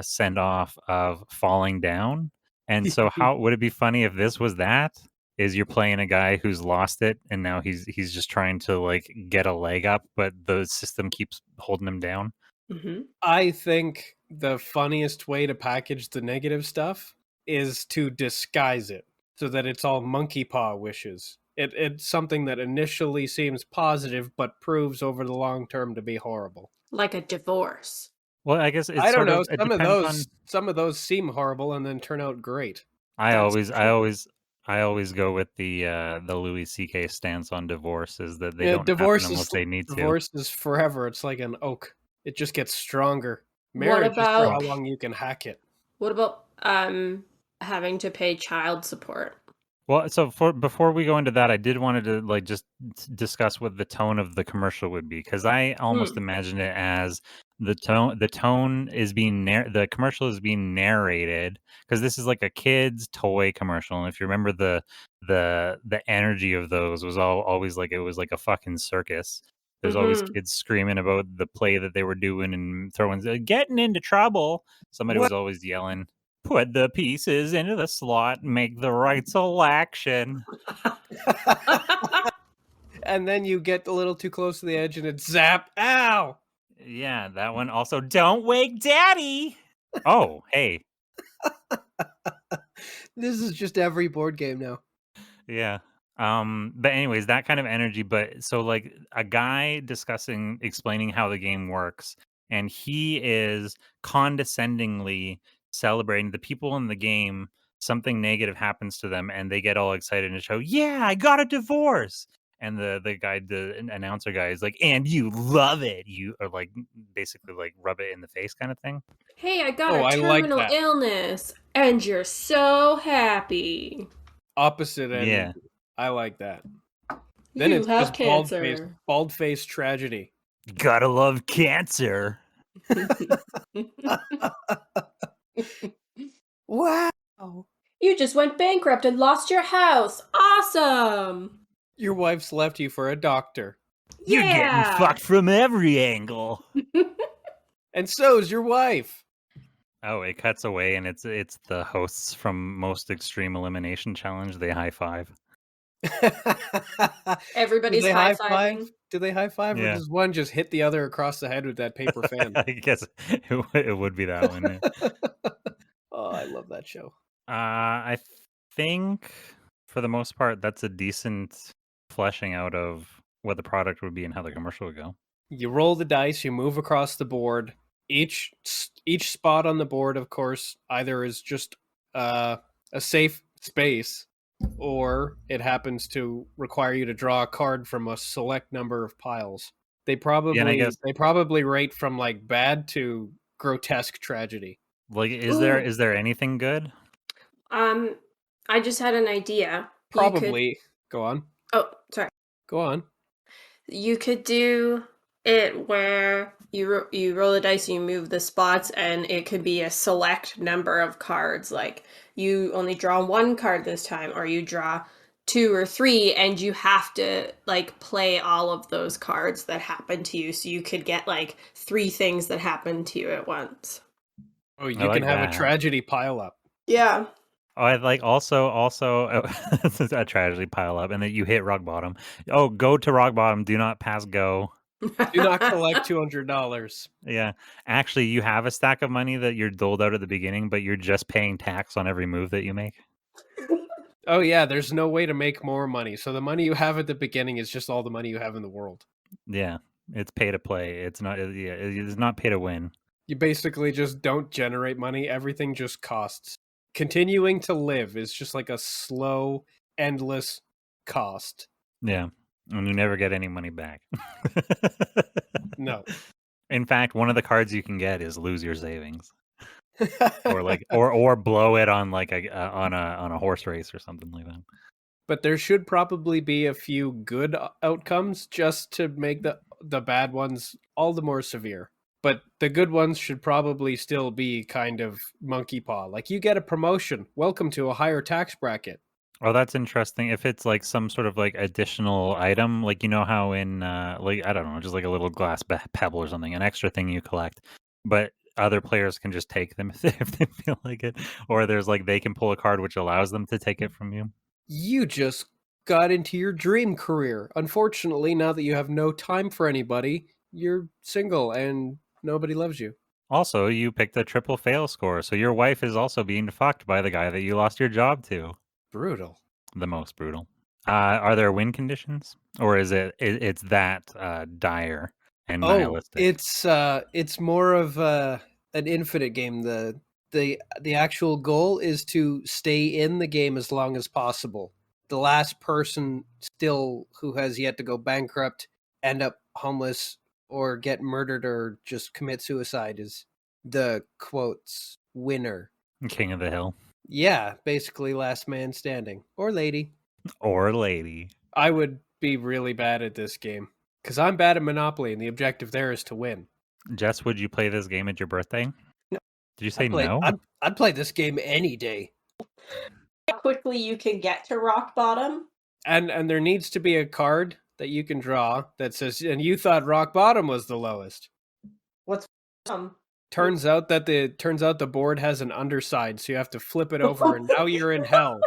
send off of falling down, and so how would it be funny if this was that? Is you're playing a guy who's lost it, and now he's just trying to like get a leg up, but the system keeps holding him down. Mm-hmm. I think the funniest way to package the negative stuff is to disguise it so that it's all monkey paw wishes. It's something that initially seems positive but proves over the long term to be horrible. Like a divorce. Well, I guess it's I don't sort know. of it Some of depends on. some of those seem horrible and then turn out great. I That's always go with the Louis C.K. stance on divorce is that they Yeah, don't happen unless they need to. divorce is forever. It's like an oak. It just gets stronger. What Marriage is for about- how long you can hack it. What about having to pay child support? Well, so before we go into that, I did wanted to like just discuss what the tone of the commercial would be because I almost imagine it as the tone is being the commercial is being narrated because this is like a kid's toy commercial, and if you remember the energy of those was always like it was like a fucking circus. There's always kids screaming about the play that they were doing and throwing getting into trouble. Somebody was always yelling. Put the pieces into the slot, make the right selection. And then you get a little too close to the edge and it's zap. Ow! Yeah, that one. Also, don't wake daddy. Oh, hey. This is just every board game now. Yeah. But anyways, that kind of energy. But so like a guy explaining how the game works, and he is condescendingly celebrating the people in the game. Something negative happens to them, and they get all excited and show, "Yeah, I got a divorce." And the announcer guy is like, "And you love it." You are like basically like rub it in the face kind of thing. Hey, I got Oh, a I like terminal that. illness, and you're so happy. Opposite energy. Yeah. I like that. Then You it's have just cancer. bald face tragedy. Gotta love cancer. Wow. You just went bankrupt and lost your house. Awesome. Your wife's left you for a doctor. You're getting fucked from every angle. And so's your wife. Oh, it cuts away, and it's the hosts from Most Extreme Elimination Challenge. They high five. Everybody's Do they high-fiving. Do they high five, or Yeah. does one just hit the other across the head with that paper fan? I guess it would be that one. Yeah. Oh, I love that show. I think for the most part, that's a decent fleshing out of what the product would be and how the commercial would go. You roll the dice, you move across the board. Each spot on the board, of course, either is just a safe space, or it happens to require you to draw a card from a select number of piles. They probably rate from like bad to grotesque tragedy. Like, is Ooh. there anything good? I just had an idea. Probably. Go on. Oh, sorry. Go on. You could do it where you roll the dice, you move the spots, and it could be a select number of cards. Like you only draw one card this time, or you draw 2 or 3, and you have to like play all of those cards that happen to you. So you could get like 3 things that happen to you at once. Oh, you I like can have that. a tragedy pile up. Yeah. Oh, I like also a tragedy pile up, and then you hit rock bottom. Oh, go to rock bottom. Do not pass go. Do not collect $200. Yeah, actually, you have a stack of money that you're doled out at the beginning, but you're just paying tax on every move that you make. Oh yeah, there's no way to make more money. So the money you have at the beginning is just all the money you have in the world. Yeah, it's pay to play. It's not. Yeah, it's not pay to win. You basically just don't generate money. Everything just costs. Continuing to live is just like a slow, endless cost. Yeah, and you never get any money back. No. In fact, one of the cards you can get is lose your savings, or like, or blow it on like on a horse race or something like that. But there should probably be a few good outcomes just to make the bad ones all the more severe. But the good ones should probably still be kind of monkey paw. Like, you get a promotion. Welcome to a higher tax bracket. Oh, that's interesting. If it's like some sort of like additional item, like you know how in like I don't know, just like a little glass pebble or something, an extra thing you collect, but other players can just take them if they feel like it, or there's like they can pull a card which allows them to take it from you. You just got into your dream career. Unfortunately, now that you have no time for anybody, you're single and nobody loves you. Also, you picked a triple fail score, so your wife is also being fucked by the guy that you lost your job to. Brutal. The most brutal. Are there win conditions, or is it's that dire and nihilistic? It's more of an infinite game. The actual goal is to stay in the game as long as possible. The last person still who has yet to go bankrupt, end up homeless, or get murdered, or just commit suicide is the quotes winner. King of the hill. Yeah, basically last man standing. Or lady. Or lady. I would be really bad at this game. Because I'm bad at Monopoly, and the objective there is to win. Jess, would you play this game at your birthday? No. Did you say no? I'd play this game any day. How quickly you can get to rock bottom? And there needs to be a card that you can draw that says, and you thought rock bottom was the lowest. What's Turns out the board has an underside, so you have to flip it over, and now you're in hell.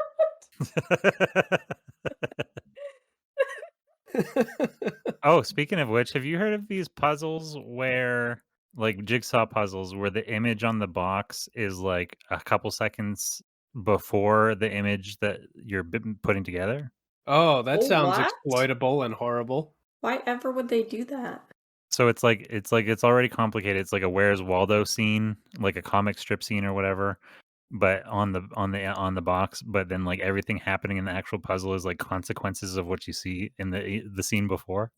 Oh, speaking of which, have you heard of these puzzles where, like jigsaw puzzles, where the image on the box is like a couple seconds before the image that you're putting together? Oh, that sounds what? exploitable and horrible. Why ever would they do that? So it's already complicated. It's like a Where's Waldo scene, like a comic strip scene or whatever, but on the box. But then like everything happening in the actual puzzle is like consequences of what you see in the scene before.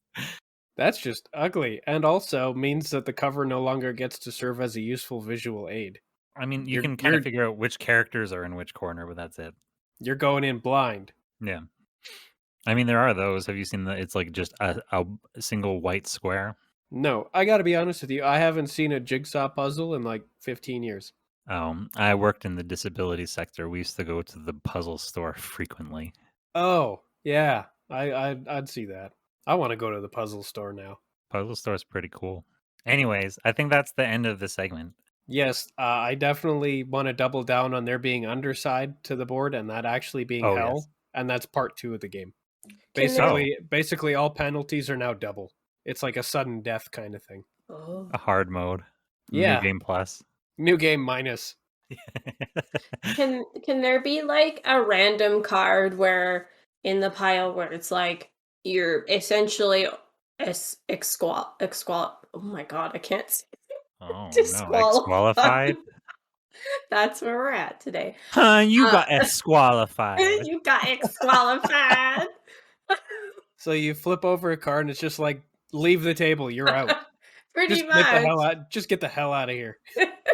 That's just ugly, and also means that the cover no longer gets to serve as a useful visual aid. I mean, you You're- can kind you're- of figure out which characters are in which corner, but that's it. You're going in blind. Yeah. I mean, there are those. Have you seen it's like just a single white square? No, I gotta be honest with you, I haven't seen a jigsaw puzzle in like 15 years. I worked in the disability sector. We used to go to the puzzle store frequently. Oh, yeah, I'd see that. I want to go to the puzzle store now. Puzzle store is pretty cool. Anyways, I think that's the end of the segment. Yes, I definitely want to double down on there being underside to the board and that actually being Oh, hell, yes. and that's part 2 of the game. Can there- Basically, all penalties are now double. It's like a sudden death kind of thing. Oh. A hard mode. Yeah. New game plus. New game minus. Can there be like a random card where in the pile where it's like you're essentially oh my god, I can't say Oh no, disqualified. exqualified? That's where we're at today. Huh, you Uh, got exqualified. You got exqualified. So you flip over a card and it's just like, leave the table, you're out. Pretty Just much. get the hell out of here.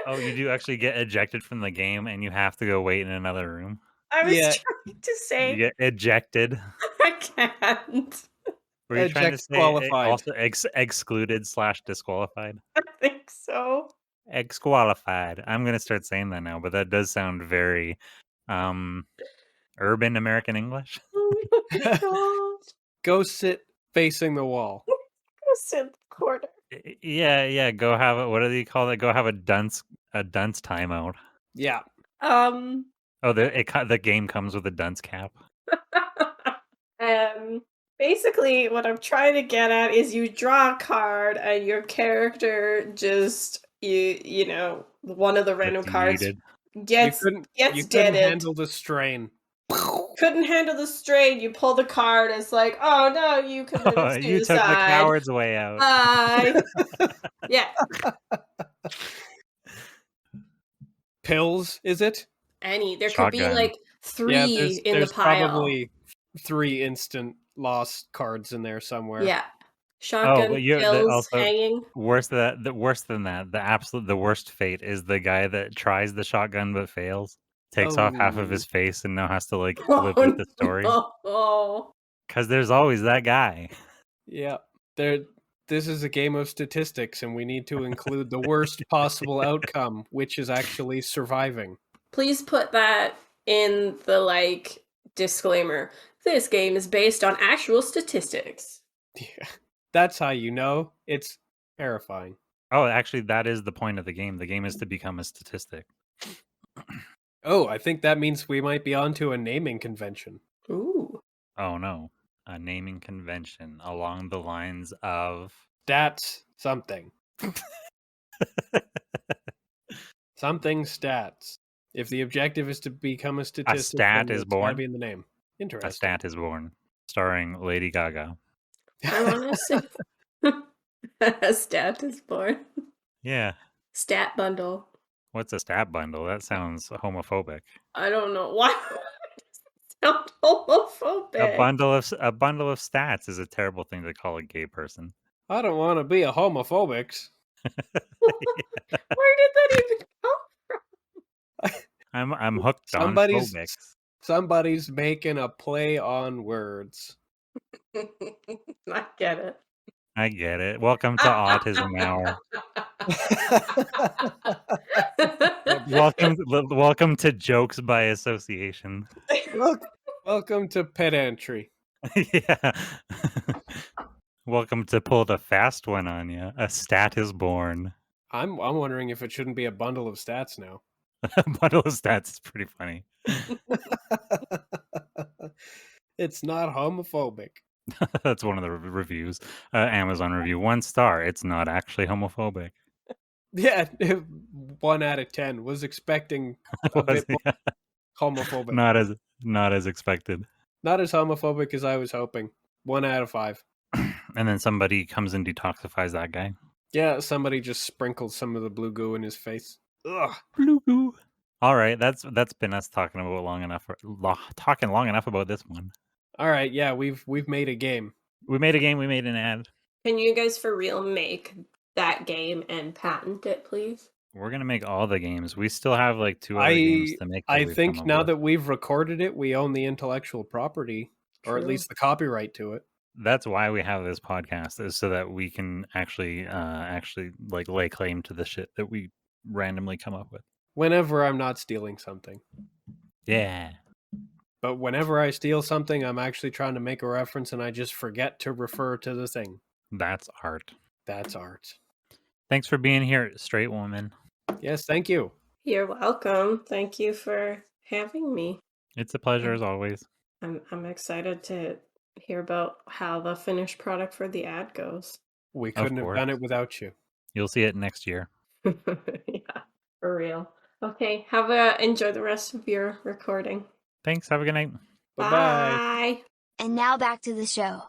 Oh, you do actually get ejected from the game and you have to go wait in another room? I was Yeah. trying to You say get ejected? I can't. Were you trying to say Eject-qualified. also excluded/disqualified? I think so. Exqualified. I'm going to start saying that now, but that does sound very urban American English. Oh my god. Go sit facing the wall. Go sit in the corner. Yeah. Go have a, what do they call it? Go have a dunce timeout. Yeah. Oh, the game comes with a dunce cap. Basically, what I'm trying to get at is you draw a card and your character just you know one of the random cards Defeated. gets you couldn't deaded. handle the strain. Couldn't handle the strain. You pull the card. It's like, oh no, you committed suicide. You took the coward's way out. Yeah. Pills, is it? There Shotgun. could be like 3 Yeah, in there's the pile. probably 3 instant lost cards in there somewhere. Yeah. Shotgun, but pills, also hanging. worse than that. The worst fate is the guy that tries the shotgun but fails, takes off half of his face, and now has to like live with the story. Oh. Because there's always that guy. Yeah. This is a game of statistics, and we need to include the worst possible outcome, which is actually surviving. Please put that in the disclaimer. This game is based on actual statistics. Yeah. That's how you know it's terrifying. Oh, actually, that is the point of the game. The game is to become a statistic. Oh, I think that means we might be onto a naming convention. Ooh. Oh no, a naming convention along the lines of Stats something. Something stats. If the objective is to become a statistic, stat then is it's gotta born? be in the name. Interesting. A Stat is Born, starring Lady Gaga. I want to say a stat is born. Yeah. Stat bundle. What's a stat bundle? That sounds homophobic. I don't know why. Does it sound homophobic? A bundle of stats is a terrible thing to call a gay person. I don't want to be a homophobic. Where did that even come I'm hooked on phobics. Somebody's making a play on words. from? I get it. I get it. Welcome to Autism Hour. Welcome to Jokes by Association. Welcome to pedantry. Yeah. Welcome to pull the fast one on you. A stat is born. I'm wondering if it shouldn't be a bundle of stats now. Bundle of stats is pretty funny. It's not homophobic. That's one of the reviews. Amazon review, 1 star. It's not actually homophobic. Yeah, 1 out of 10. Was expecting a bit more homophobic. Not as expected. Not as homophobic as I was hoping. 1 out of 5. And then somebody comes and detoxifies that guy. Yeah, somebody just sprinkled some of the blue goo in his face. Ugh. Blue goo. All right, that's been us talking long enough about this one. All right, yeah, we've made a game. We made a game. We made an ad. Can you guys for real make that game and patent it, please? We're gonna make all the games. We still have like 2 other games to make. I think now that we've recorded it, we own the intellectual property, or at True. least the copyright to it. That's why we have this podcast, is so that we can actually like lay claim to the shit that we randomly come up with. Whenever I'm not stealing something. Yeah. But whenever I steal something, I'm actually trying to make a reference and I just forget to refer to the thing. That's art. That's art. Thanks for being here, straight woman. Yes, thank you. You're welcome. Thank you for having me. It's a pleasure as always. I'm excited to hear about how the finished product for the ad goes. We couldn't have done it without you. You'll see it next year. Yeah, for real. Okay, enjoy the rest of your recording. Thanks. Have a good night. Bye-bye. Bye. And now back to the show.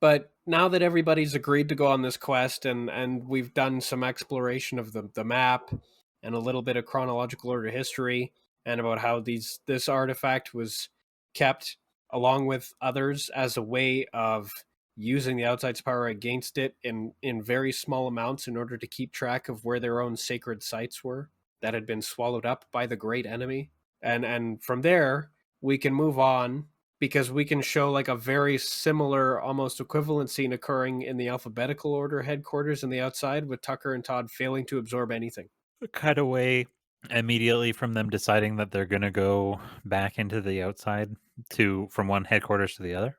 But now that everybody's agreed to go on this quest and we've done some exploration of the map and a little bit of chronological order history and about how this artifact was kept along with others as a way of using the outside's power against it in very small amounts in order to keep track of where their own sacred sites were that had been swallowed up by the great enemy. And from there, we can move on because we can show like a very similar, almost equivalent scene occurring in the Alphabetical Order headquarters in the outside with Tucker and Todd failing to absorb anything. Cut away immediately from them deciding that they're going to go back into the outside from one headquarters to the other.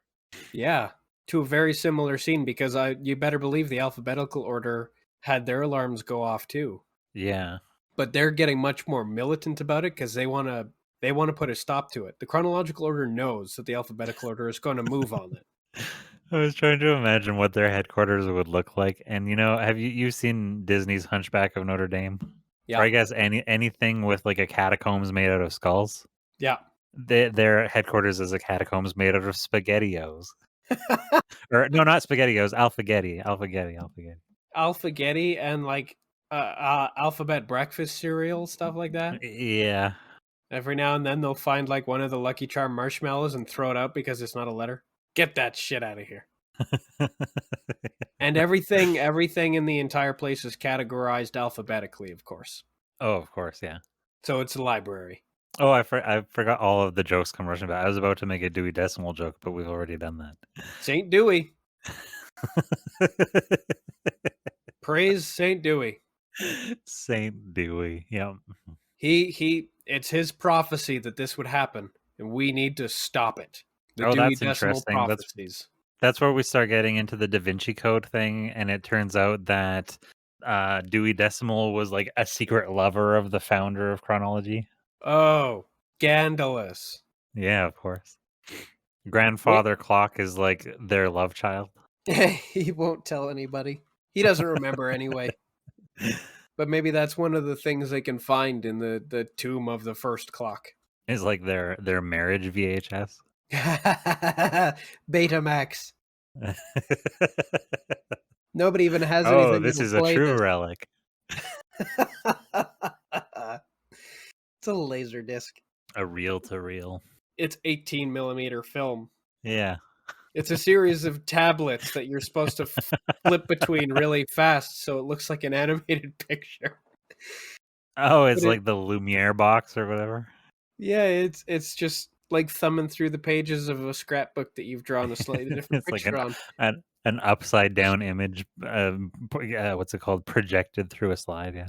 Yeah, to a very similar scene because you better believe the Alphabetical Order had their alarms go off too. Yeah. But they're getting much more militant about it because they want to put a stop to it. The Chronological Order knows that the Alphabetical Order is going to move on it. I was trying to imagine what their headquarters would look like, and have you seen Disney's Hunchback of Notre Dame? Yeah. Or I guess anything with like a catacombs made out of skulls. Yeah. Their headquarters is a catacombs made out of SpaghettiOs. Or no, not SpaghettiOs, Alphagetti. Alphagetti and like alphabet breakfast cereal, stuff like that. Yeah. Every now and then they'll find like one of the Lucky Charm marshmallows and throw it out because it's not a letter. Get that shit out of here. And everything in the entire place is categorized alphabetically, of course. Oh, of course, yeah. So it's a library. Oh, I forgot all of the jokes commercial about. I was about to make a Dewey Decimal joke, but we've already done that. Saint Dewey. Praise Saint Dewey. Saint Dewey, yeah. It's his prophecy that this would happen, and we need to stop it. The Dewey that's Decimal interesting. prophecies. That's where we start getting into the Da Vinci Code thing, and it turns out that Dewey Decimal was like a secret lover of the founder of chronology. Oh, scandalous. Yeah, of course. Grandfather Clock is like their love child. He won't tell anybody. He doesn't remember anyway. But maybe that's one of the things they can find in the tomb of the first clock. Is like their marriage VHS. Betamax. Nobody even has anything. Oh, this is a true relic. It's a laser disc. A reel-to-reel. It's 18 millimeter film. Yeah. It's a series of tablets that you're supposed to flip between really fast, so it looks like an animated picture. Oh, it's like the Lumiere box or whatever. Yeah, it's just like thumbing through the pages of a scrapbook that you've drawn a slightly different picture like on. An upside down image. What's it called? Projected through a slide. Yeah.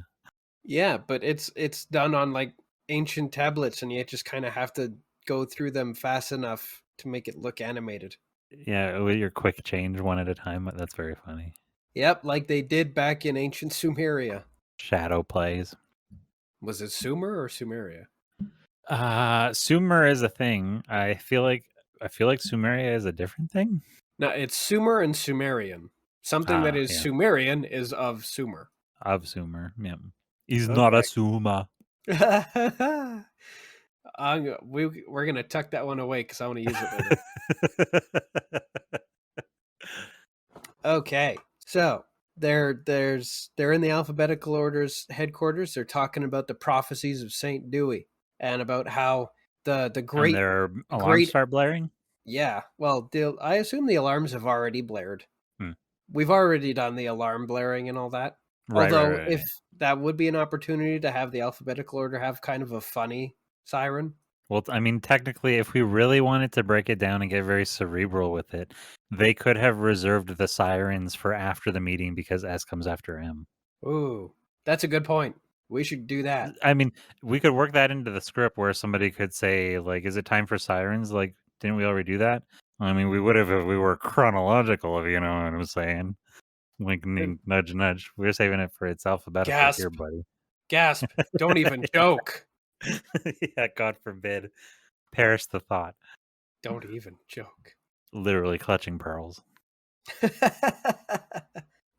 Yeah, but it's done on like ancient tablets, and you just kind of have to go through them fast enough to make it look animated. Yeah, with your quick change one at a time. That's very funny. Yep, like they did back in ancient Sumeria. Shadow plays. Was it Sumer or Sumeria? Sumer is a thing. I feel like Sumeria is a different thing. No, it's Sumer and Sumerian. Something that is Yeah. Sumerian is of Sumer. Of Sumer, yeah. He's Okay. not a Suma. We're gonna tuck that one away because I want to use it later. Okay, so they're in the Alphabetical Order's headquarters. They're talking about the prophecies of Saint Dewey and about how the And great their alarms start blaring. Yeah, well, I assume the alarms have already blared. Hmm. We've already done the alarm blaring and all that. Right, Although, right. if that would be an opportunity to have the Alphabetical Order have kind of a funny siren. Well, I mean, technically, if we really wanted to break it down and get very cerebral with it, they could have reserved the sirens for after the meeting because S comes after M. Ooh, that's a good point. We should do that. I mean, we could work that into the script where somebody could say, like, is it time for sirens? Like, didn't we already do that? I mean, we would have if we were chronological, if you know what I'm saying. Like, nudge, nudge. We're saving it for its alphabetical Gasp. here, buddy. Gasp. Don't even joke. Yeah, God forbid. Perish the thought. Don't even joke. Literally clutching pearls.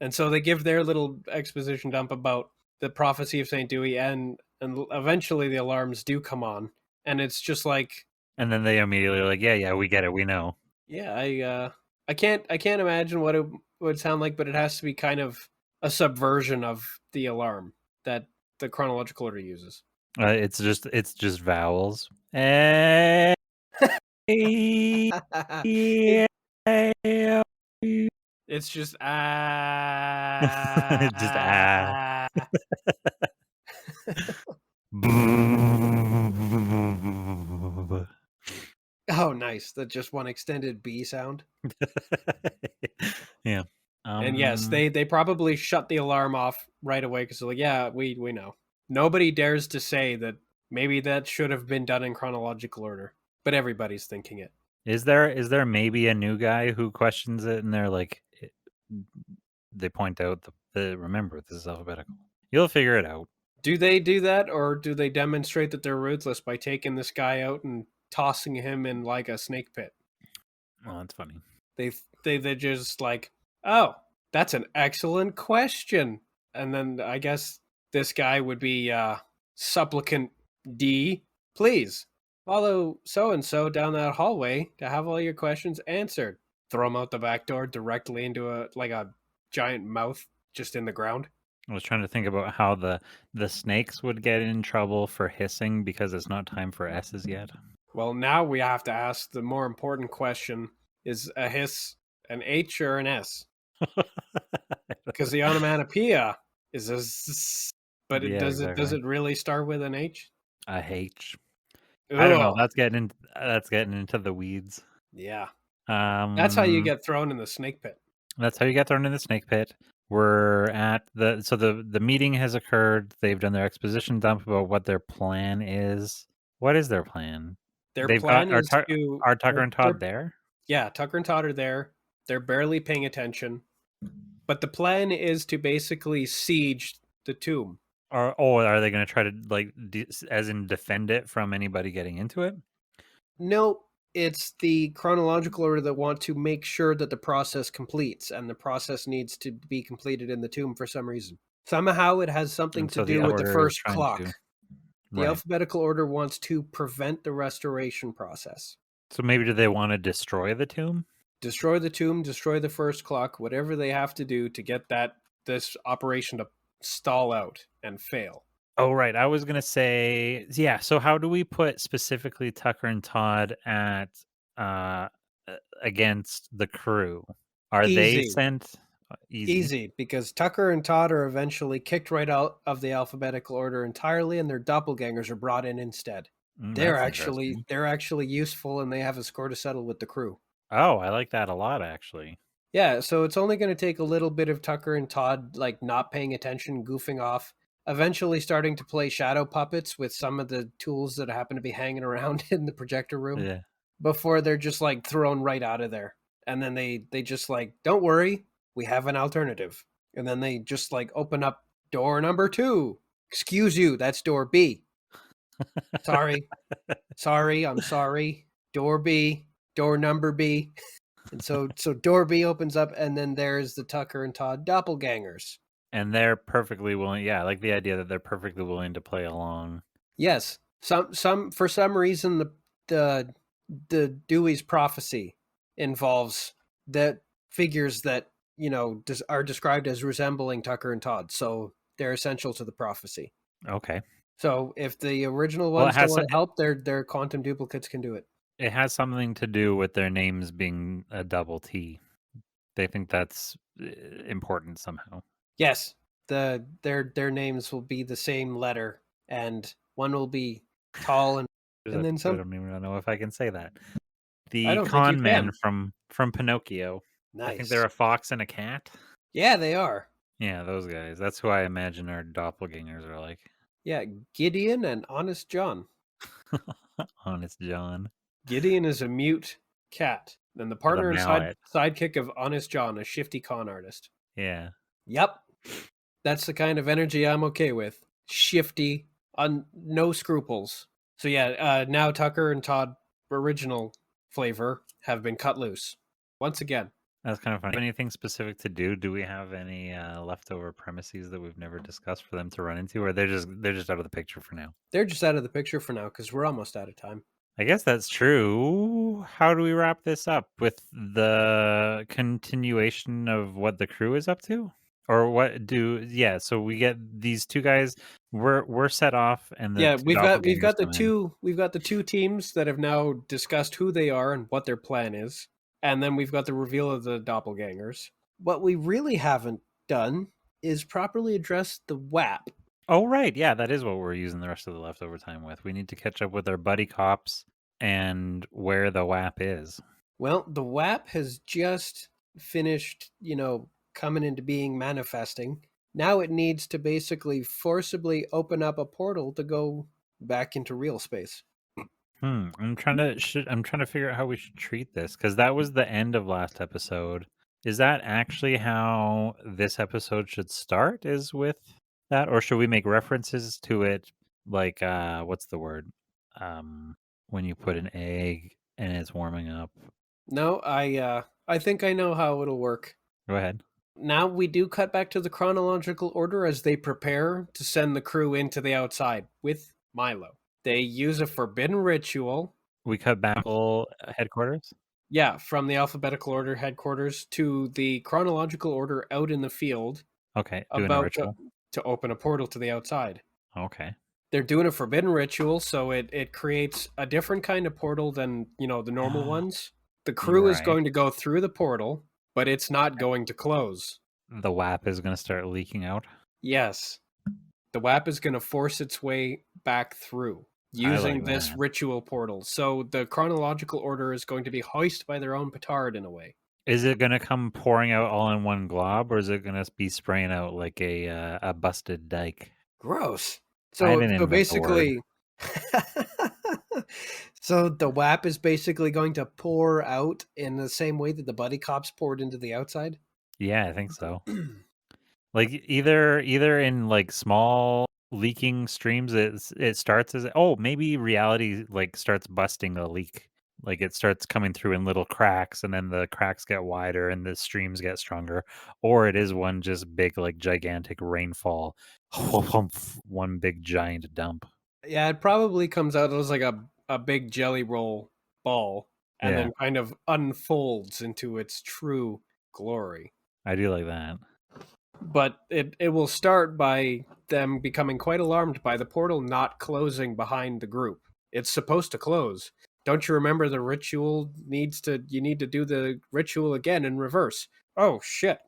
And so they give their little exposition dump about the prophecy of St. Dewey, and eventually the alarms do come on. And it's just like... And then they immediately are like, yeah, we get it, we know. Yeah, I can't imagine what it would sound like, but it has to be kind of a subversion of the alarm that the chronological order uses. It's just vowels. It's just just Oh, nice. That's just one extended B sound. Yeah. And yes, they probably shut the alarm off right away because they're like, yeah, we know. Nobody dares to say that maybe that should have been done in chronological order, but everybody's thinking it. Is there maybe a new guy who questions it and they're like, they point out remember, this is alphabetical. You'll figure it out. Do they do that, or do they demonstrate that they're ruthless by taking this guy out and tossing him in like a snake pit? Well, that's funny. They're just like, oh, that's an excellent question. And then I guess this guy would be supplicant D. Please follow so-and-so down that hallway to have all your questions answered. Throw him out the back door directly into a giant mouth just in the ground. I was trying to think about how the snakes would get in trouble for hissing because it's not time for S's yet. Well, now we have to ask the more important question: is a hiss an H or an S? Because the onomatopoeia is a Z, but does it really start with an H? A H. I don't know. That's getting into the weeds. Yeah. That's how you get thrown in the snake pit. That's how you get thrown in the snake pit. We're at the meeting has occurred. They've done their exposition dump about what their plan is. What is their plan? Their plan is are Tucker and Todd there? Yeah, Tucker and Todd are there. They're barely paying attention. But the plan is to basically siege the tomb. Are they going to try to as in defend it from anybody getting into it? No, it's the chronological order that want to make sure that the process completes, and the process needs to be completed in the tomb for some reason. Somehow it has something to do with the first clock. The alphabetical order wants to prevent the restoration process. So maybe do they want to destroy the tomb? Destroy the tomb, destroy the first clock, whatever they have to do to get this operation to stall out and fail. Oh, right. I was going to say, yeah. So how do we put specifically Tucker and Todd at against the crew? Are they sent? Easy, because Tucker and Todd are eventually kicked right out of the alphabetical order entirely, and their doppelgangers are brought in instead. They're actually useful, and they have a score to settle with the crew. Oh, I like that a lot, actually. Yeah, so it's only going to take a little bit of Tucker and Todd not paying attention, goofing off, eventually starting to play shadow puppets with some of the tools that happen to be hanging around in the projector room before they're just thrown right out of there. And then they just don't worry, we have an alternative. and then they just like open up door number 2. Excuse you, that's door B. Sorry, I'm sorry. Door B, door number B. And so door B opens up, and then there's the Tucker and Todd doppelgangers. And they're perfectly willing. Yeah, I like the idea that they're perfectly willing to play along. Yes, some for some reason the Dewey's prophecy involves that figures that are described as resembling Tucker and Todd, so they're essential to the prophecy. Okay. So if the original ones don't want to help, their quantum duplicates can do it. It has something to do with their names being a double T. They think that's important somehow. Yes, their names will be the same letter, and one will be tall and then some. I don't even know if I can say that. I The don't think con you men can. from Pinocchio. Nice. I think they're a fox and a cat. Yeah, they are. Yeah, those guys. That's who I imagine our doppelgangers are like. Yeah, Gideon and Honest John. Honest John. Gideon is a mute cat, and the partner and sidekick of Honest John, a shifty con artist. Yeah. Yep. That's the kind of energy I'm okay with. Shifty, no scruples. So yeah, now Tucker and Todd original flavor have been cut loose. Once again. That's kind of funny. Anything specific to do? Do we have any leftover premises that we've never discussed for them to run into, or they're just out of the picture for now? They're just out of the picture for now because we're almost out of time. I guess that's true. How do we wrap this up with the continuation of what the crew is up to? Or what do so we get these two guys, we're set off, and we've got the two teams that have now discussed who they are and what their plan is, and then we've got the reveal of the doppelgangers. What we really haven't done is properly address the WAP. Oh right, yeah, that is what we're using the rest of the leftover time with. We need to catch up with our buddy cops and where the WAP is. Well, the WAP has just finished, coming into being, manifesting. Now it needs to basically forcibly open up a portal to go back into real space. I'm trying to figure out how we should treat this, because that was the end of last episode. Is that actually how this episode should start? Is with that, or should we make references to it, like what's the word? When you put an egg and it's warming up. No, I think I know how it'll work. Go ahead. Now we do cut back to the chronological order as they prepare to send the crew into the outside with Milo. They use a forbidden ritual. We cut back headquarters? Yeah, from the Alphabetical Order headquarters to the Chronological Order out in the field. Okay, doing a ritual. To open a portal to the outside. Okay. They're doing a forbidden ritual, so it creates a different kind of portal than, the normal ones. The crew is going to go through the portal, but it's not going to close. The WAP is going to start leaking out? Yes. The WAP is going to force its way back through using this ritual portal. So the chronological order is going to be hoisted by their own petard in a way. Is it going to come pouring out all in one glob, or is it going to be spraying out like a busted dike? Gross. So basically, so the WAP is basically going to pour out in the same way that the buddy cops poured into the outside? Yeah, I think so. Like either in like small leaking streams, it starts as maybe reality like starts busting a leak. Like it starts coming through in little cracks, and then the cracks get wider and the streams get stronger, or it is one just big like gigantic rainfall, one big giant dump. Yeah, it probably comes out as like a big jelly roll ball, and then kind of unfolds into its true glory. I do like that. But it will start by them becoming quite alarmed by the portal not closing behind the group. It's supposed to close. Don't you remember the ritual you need to do the ritual again in reverse? Oh shit.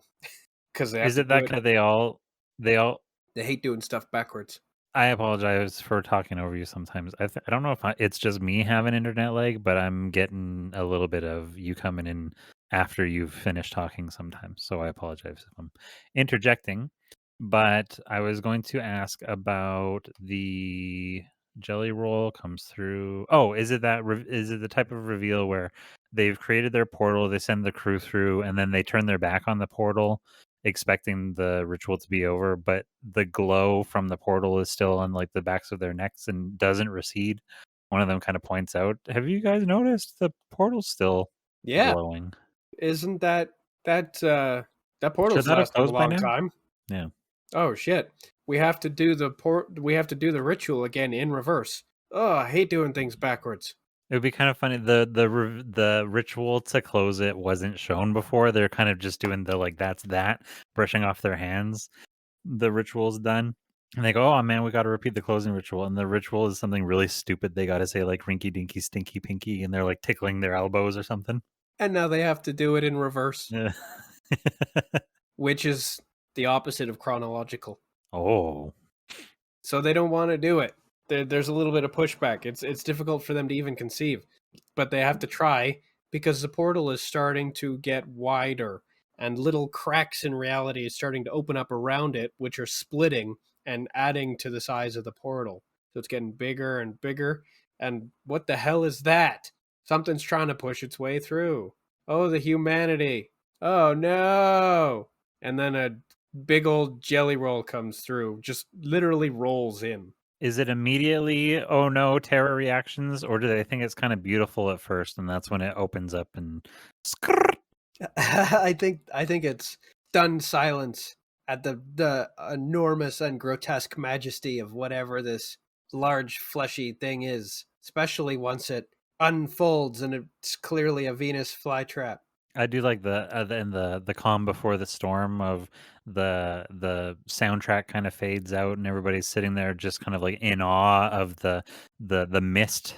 Because is it that kind of they all hate doing stuff backwards. I apologize for talking over you sometimes. I don't know if it's just me having internet lag, but I'm getting a little bit of you coming in after you've finished talking sometimes. So I apologize if I'm interjecting. But I was going to ask about the jelly roll comes through. Oh, is it the type of reveal where they've created their portal, they send the crew through, and then they turn their back on the portal, expecting the ritual to be over, but the glow from the portal is still on like the backs of their necks and doesn't recede. One of them kind of points out, "Have you guys noticed the portal's still Yeah, glowing? isn't that Should portal's that have lasted a closed by long now?" time? Yeah. Oh shit. We have to do the ritual again in reverse. Oh, I hate doing things backwards. It would be kind of funny. The ritual to close it wasn't shown before. They're kind of just doing the like that's that, brushing off their hands. The ritual's done. And they go, "Oh man, we got to repeat the closing ritual." And the ritual is something really stupid. They got to say like "rinky dinky stinky pinky," and they're like tickling their elbows or something. And now they have to do it in reverse, Yeah. which is the opposite of chronological. Oh, So they don't want to do it. There's a little bit of pushback. It's difficult for them to even conceive, but they have to try because the portal is starting to get wider and little cracks in reality is starting to open up around it, which are splitting and adding to the size of the portal. So it's getting bigger and bigger. And what the hell is that? Something's trying to push its way through. Oh, the humanity. Oh no. And then a big old jelly roll comes through, just literally rolls in. is it immediately oh no terror reactions, or do they think it's kind of beautiful at first, and that's when it opens up and skrrr? I think it's stunned silence at the enormous and grotesque majesty of whatever this large fleshy thing is, especially once it unfolds and it's clearly a Venus flytrap. I do like the calm before the storm of the soundtrack kind of fades out and everybody's sitting there just kind of like in awe of the mist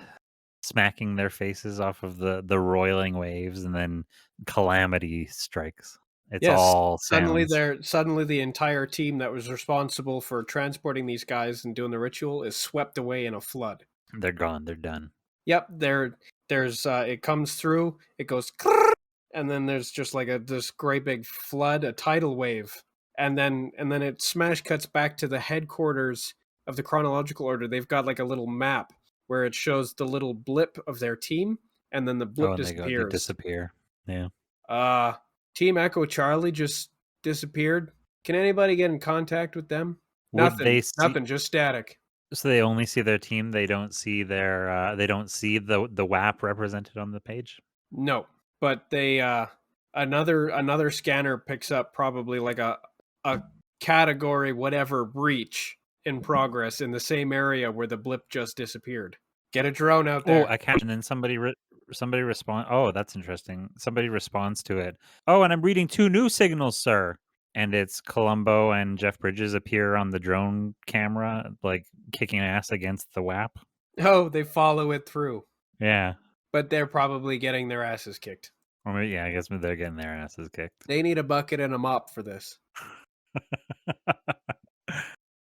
smacking their faces off of the roiling waves, and then calamity strikes. It's Yes, all suddenly sounds. suddenly the entire team that was responsible for transporting these guys and doing the ritual is swept away in a flood. They're gone. They're done. Yep, there's it comes through, it goes and then there's just like this great big flood, a tidal wave. And then it smash cuts back to the headquarters of the chronological order. They've got like a little map where it shows the little blip of their team and then the blip Oh, and they disappears. disappear. Yeah. Team Echo Charlie just disappeared. Can anybody get in contact with them? Would they see? Nothing, just static. So they only see their team. They don't see their. They don't see the WAP represented on the page. No, but they another scanner picks up probably like a category whatever breach in progress in the same area where the blip just disappeared. Get a drone out there. Oh, I catch. And then somebody respond. Oh, that's interesting. Somebody responds to it. Oh, and I'm reading 2 new signals, sir. And it's Columbo and Jeff Bridges appear on the drone camera, like kicking ass against the WAP. Oh, they follow it through. Yeah. But they're probably getting their asses kicked. Or maybe, yeah, I guess they're getting their asses kicked. They need a bucket and a mop for this.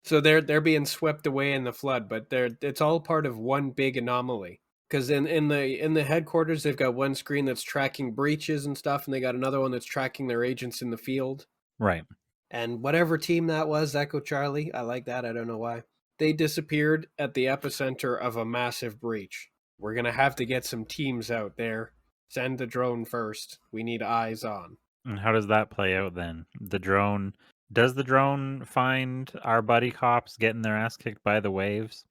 So they're being swept away in the flood, but it's all part of one big anomaly. Because in the headquarters, they've got one screen that's tracking breaches and stuff, and they got another one that's tracking their agents in the field. Right. And whatever team that was, Echo Charlie, I like that. I don't know why. They disappeared at the epicenter of a massive breach. We're going to have to get some teams out there. Send the drone first. We need eyes on. And how does that play out then? Does the drone find our buddy cops getting their ass kicked by the waves?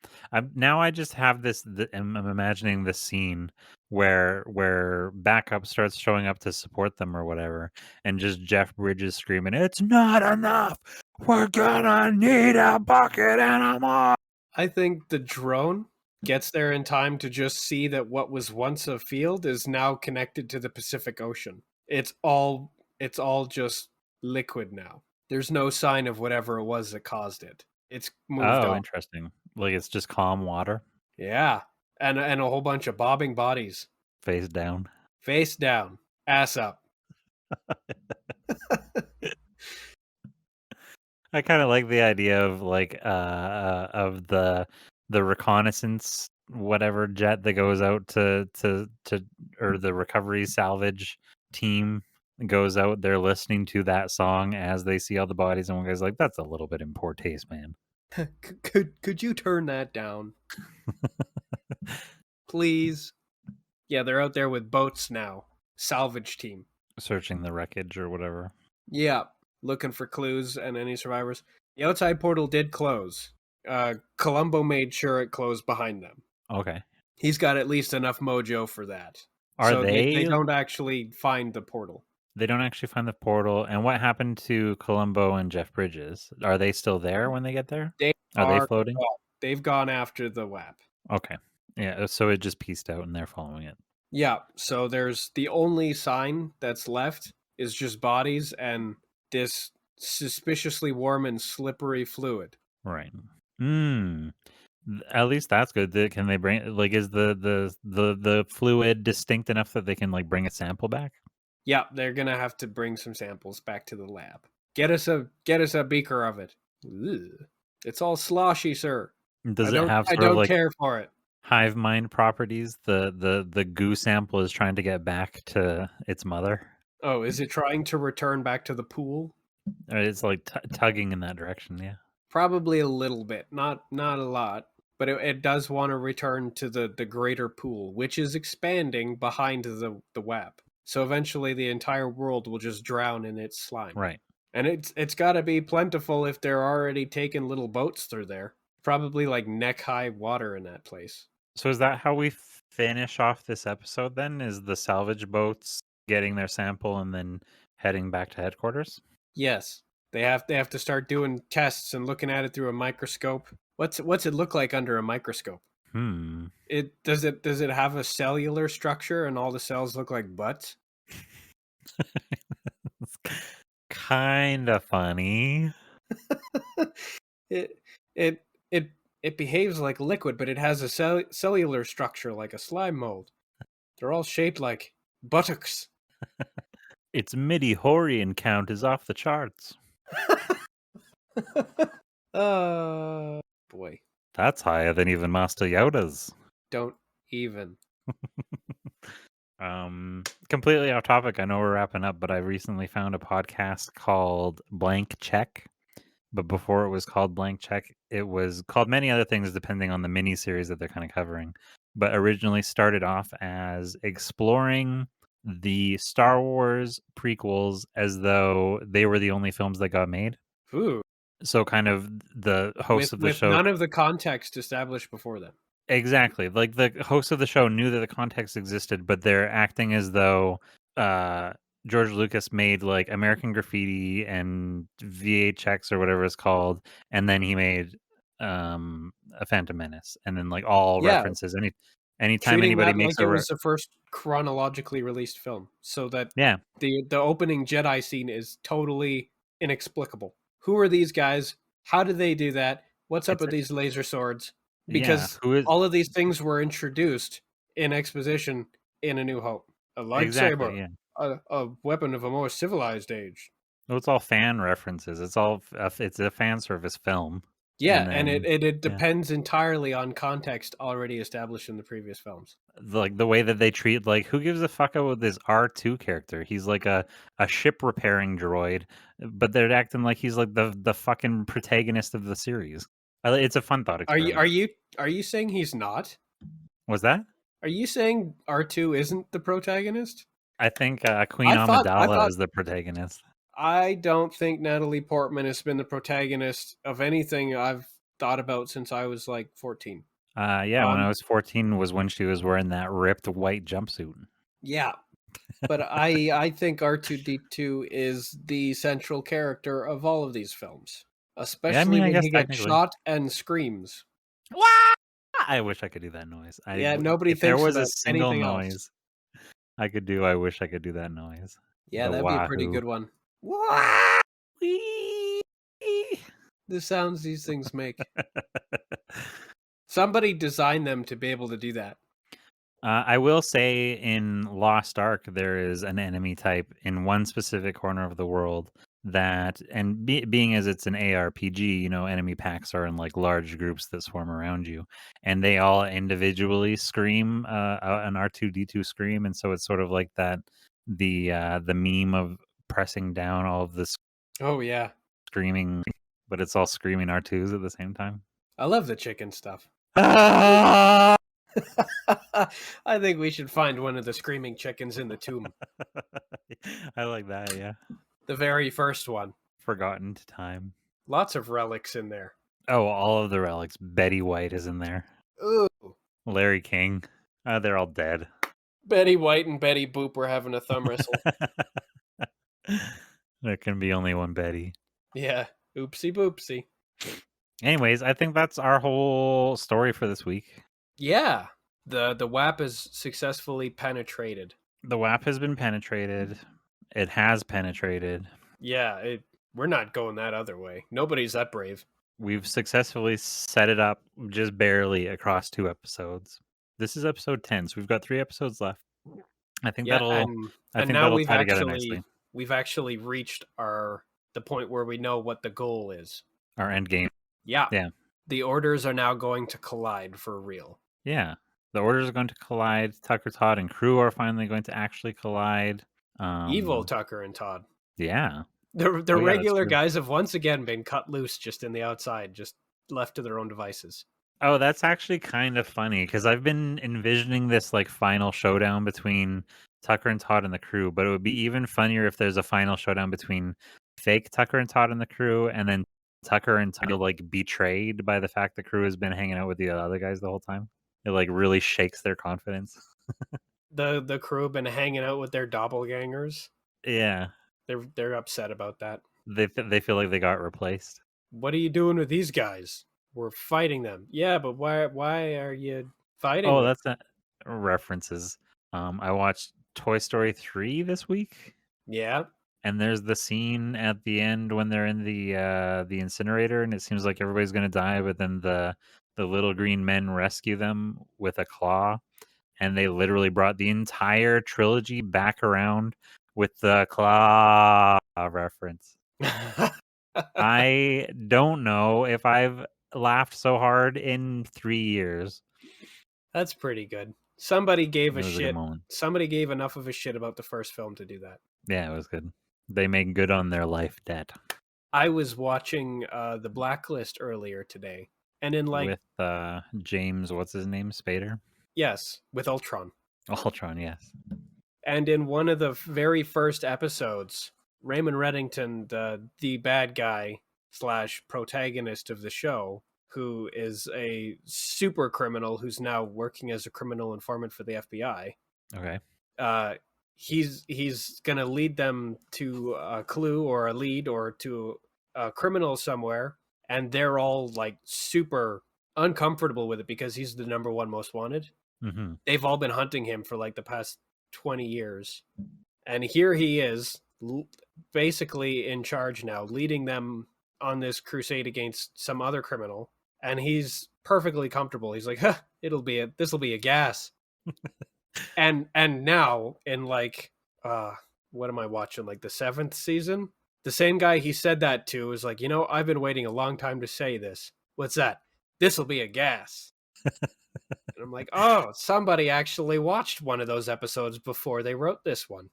Now I just have this. I'm imagining this scene where backup starts showing up to support them or whatever, and just Jeff Bridges screaming, "It's not enough! We're gonna need a bucket and a mop!" I think the drone gets there in time to just see that what was once a field is now connected to the Pacific Ocean. It's all just liquid now. There's no sign of whatever it was that caused it. It's moved Oh, on. interesting. Like it's just calm water, Yeah. And a whole bunch of bobbing bodies. face down. Face down. Ass up. I kind of like the idea of like of the reconnaissance whatever jet that goes out to or the recovery salvage team goes out there listening to that song as they see all the bodies, and one guy's like, "That's a little bit in poor taste, man." Could you turn that down? Please. Yeah, they're out there with boats now. Salvage team. Searching the wreckage or whatever. Yeah. looking for clues and any survivors. The outside portal did close. Columbo made sure it closed behind them. Okay. He's got at least enough mojo for that. Are so they they don't actually find the portal. They don't actually find the portal. And what happened to Columbo and Jeff Bridges? Are they still there when they get there? Are they floating? They've gone after the WAP. Okay. Yeah, so it just pieced out and they're following it. Yeah, so there's the only sign that's left is just bodies and this suspiciously warm and slippery fluid. Right. At least that's good. Can they bring is the fluid distinct enough that they can like bring a sample back? Yeah, they're gonna have to bring some samples back to the lab. Get us a beaker of it. Ugh. It's all sloshy, sir. Does it have I sort don't of like care for it. hive mind properties? The goo sample is trying to get back to its mother. Oh, is it trying to return back to the pool? Or it's like tugging in that direction, yeah. Probably a little bit, not a lot, but it does want to return to the greater pool, which is expanding behind the WAP. So eventually the entire world will just drown in its slime. Right. And it's got to be plentiful if they're already taking little boats through there. Probably like neck-high water in that place. So is that how we finish off this episode then? Is the salvage boats getting their sample and then heading back to headquarters? Yes. They have to start doing tests and looking at it through a microscope. What's it look like under a microscope? Does it have a cellular structure and all the cells look like butts? Kind of funny. It behaves like liquid, but it has a cellular structure like a slime mold. They're all shaped like buttocks. Its midi-horian count is off the charts. Boy. That's higher than even Master Yoda's. Don't even. Completely off topic. I know we're wrapping up, but I recently found a podcast called Blank Check. But before it was called Blank Check, it was called many other things depending on the mini-series that they're kind of covering. But originally started off as exploring the Star Wars prequels as though they were the only films that got made. Ooh. So kind of the host of the show... none of the context established before them. Exactly. Like the host of the show knew that the context existed, but they're acting as though George Lucas made like American Graffiti and VHX or whatever it's called, and then he made a Phantom Menace, and then like all references. Anytime treating anybody that makes like it was the first chronologically released film, so that the opening Jedi scene is totally inexplicable. Who are these guys? How did they do that? What's up with these laser swords? Because all of these things were introduced in exposition in A New Hope. A lightsaber, a weapon of a more civilized age. Well, it's all fan references. It's a fan service film. Yeah, and it depends entirely on context already established in the previous films. Like the way that they treat, like, who gives a fuck about this R2 character? He's like a ship repairing droid, but they're acting like he's like the fucking protagonist of the series. It's a fun thought experiment. Are you saying he's not? What's that? Are you saying R2 isn't the protagonist? I think Queen Amidala is the protagonist. I don't think Natalie Portman has been the protagonist of anything I've thought about since I was like 14. When I was 14 was when she was wearing that ripped white jumpsuit. Yeah. But I think R2-D2 is the central character of all of these films. Especially when he gets shot and screams. I wish I could do that noise. Nobody thinks there was a single noise else. I wish I could do that noise. Yeah, that'd be a pretty good one. The sounds these things make. Somebody designed them to be able to do that. I will say in Lost Ark, there is an enemy type in one specific corner of the world that, and being as it's an ARPG, enemy packs are in like large groups that swarm around you, and they all individually scream an R2-D2 scream, and so it's sort of like that the meme of pressing down all of this. Oh yeah, screaming, but it's all screaming R2s at the same time. I love the chicken stuff. I think we should find one of the screaming chickens in the tomb. I like that, yeah. The very first one. Forgotten to time. Lots of relics in there. Oh, all of the relics. Betty White is in there. Ooh. Larry King. They're all dead. Betty White and Betty Boop were having a thumb wrestle. There can be only one Betty. Yeah. Oopsie boopsie. Anyways, I think that's our whole story for this week. Yeah. The WAP is successfully penetrated. The WAP has been penetrated. It has penetrated. Yeah, we're not going that other way. Nobody's that brave. We've successfully set it up just barely across 2 episodes. This is episode 10, so we've got 3 episodes left. I think Yeah, that'll and now that'll tie together nicely. we've actually reached the point where we know what the goal is. Our end game. Yeah. Yeah. The orders are now going to collide for real. Yeah. The orders are going to collide. Tucker, Todd, and crew are finally going to actually collide. Evil Tucker and Todd. Yeah. The Oh, yeah, regular that's true. guys have once again been cut loose just in the outside, just left to their own devices. Oh, that's actually kind of funny because I've been envisioning this like final showdown between Tucker and Todd and the crew, but it would be even funnier if there's a final showdown between fake Tucker and Todd and the crew, and then Tucker and Todd are like betrayed by the fact the crew has been hanging out with the other guys the whole time. It like really shakes their confidence. The crew have been hanging out with their doppelgangers. Yeah, They're upset about that. they feel like they got replaced. What are you doing with these guys? We're fighting them. Yeah, but why are you fighting Oh, them? that's not references. I watched Toy Story 3 this week. Yeah. And there's the scene at the end when they're in the incinerator, and it seems like everybody's gonna die, but then the little green men rescue them with a claw, and they literally brought the entire trilogy back around with the claw reference. I don't know if I've laughed so hard in 3 years. That's pretty good. Somebody gave It a was a good shit. moment. Somebody gave enough of a shit about the first film to do that. Yeah, it was good. They made good on their life debt I was watching The Blacklist earlier today, and in like with James, what's his name, Spader? yes, with Ultron. Ultron, yes. And in one of the very first episodes, Raymond Reddington, the bad guy / protagonist of the show, who is a super criminal who's now working as a criminal informant for the FBI. Okay. He's gonna lead them to a clue or a lead or to a criminal somewhere, and they're all like super uncomfortable with it because he's the number one most wanted. Mm-hmm. They've all been hunting him for like the past 20 years, and here he is basically in charge now, leading them on this crusade against some other criminal, and he's perfectly comfortable. He's like, huh, this'll be a gas. and now in like what am I watching, like the 7th season, the same guy he said that to is like, I've been waiting a long time to say this. What's that? This'll be a gas. And I'm like, oh, somebody actually watched one of those episodes before they wrote this one.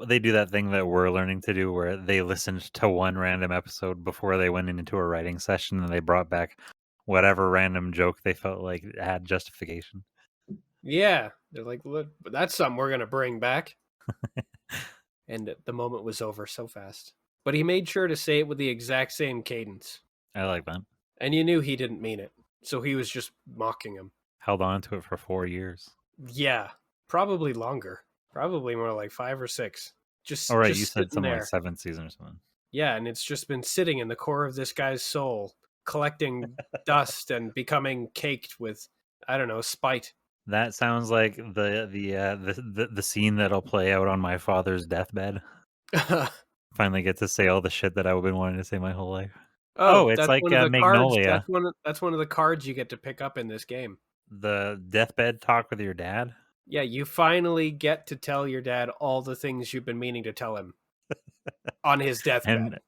They do that thing that we're learning to do where they listened to one random episode before they went into a writing session, and they brought back whatever random joke they felt like had justification. Yeah, they're like, look, that's something we're gonna bring back. And the moment was over so fast. But he made sure to say it with the exact same cadence. I like that. And you knew he didn't mean it. So he was just mocking him. Held on to it for 4 years. Yeah, probably longer. Probably more like 5 or 6. All right, just you said something there. like 7th season or something. Yeah, and it's just been sitting in the core of this guy's soul, collecting dust and becoming caked with, I don't know, spite. That sounds like the scene that'll play out on my father's deathbed. Finally get to say all the shit that I've been wanting to say my whole life. Oh, it's like Magnolia. That's one of the cards you get to pick up in this game. The deathbed talk with your dad? Yeah, you finally get to tell your dad all the things you've been meaning to tell him on his deathbed.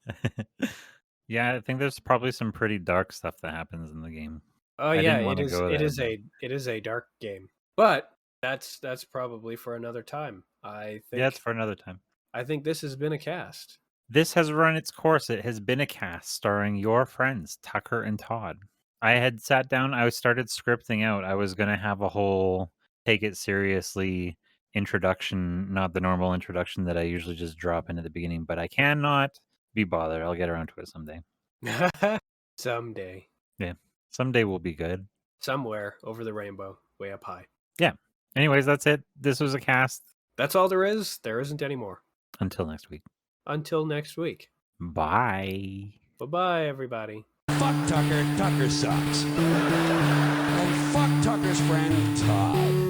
Yeah, I think there's probably some pretty dark stuff that happens in the game. Oh yeah, it is a dark game. But that's probably for another time. I think. Yeah, it's for another time. I think this has been a cast. This has run its course. It has been a cast starring your friends, Tucker and Todd. I had sat down, I started scripting out. I was going to have a whole take it seriously introduction, not the normal introduction that I usually just drop in at the beginning, but I cannot be bothered. I'll get around to it someday. Someday. Someday will be good. Somewhere over the rainbow, way up high. Yeah. Anyways, that's it. This was a cast. That's all there is. There isn't any more. Until next week. Until next week. Bye. Bye-bye, everybody. Fuck Tucker. Tucker sucks. And fuck Tucker's friend Todd.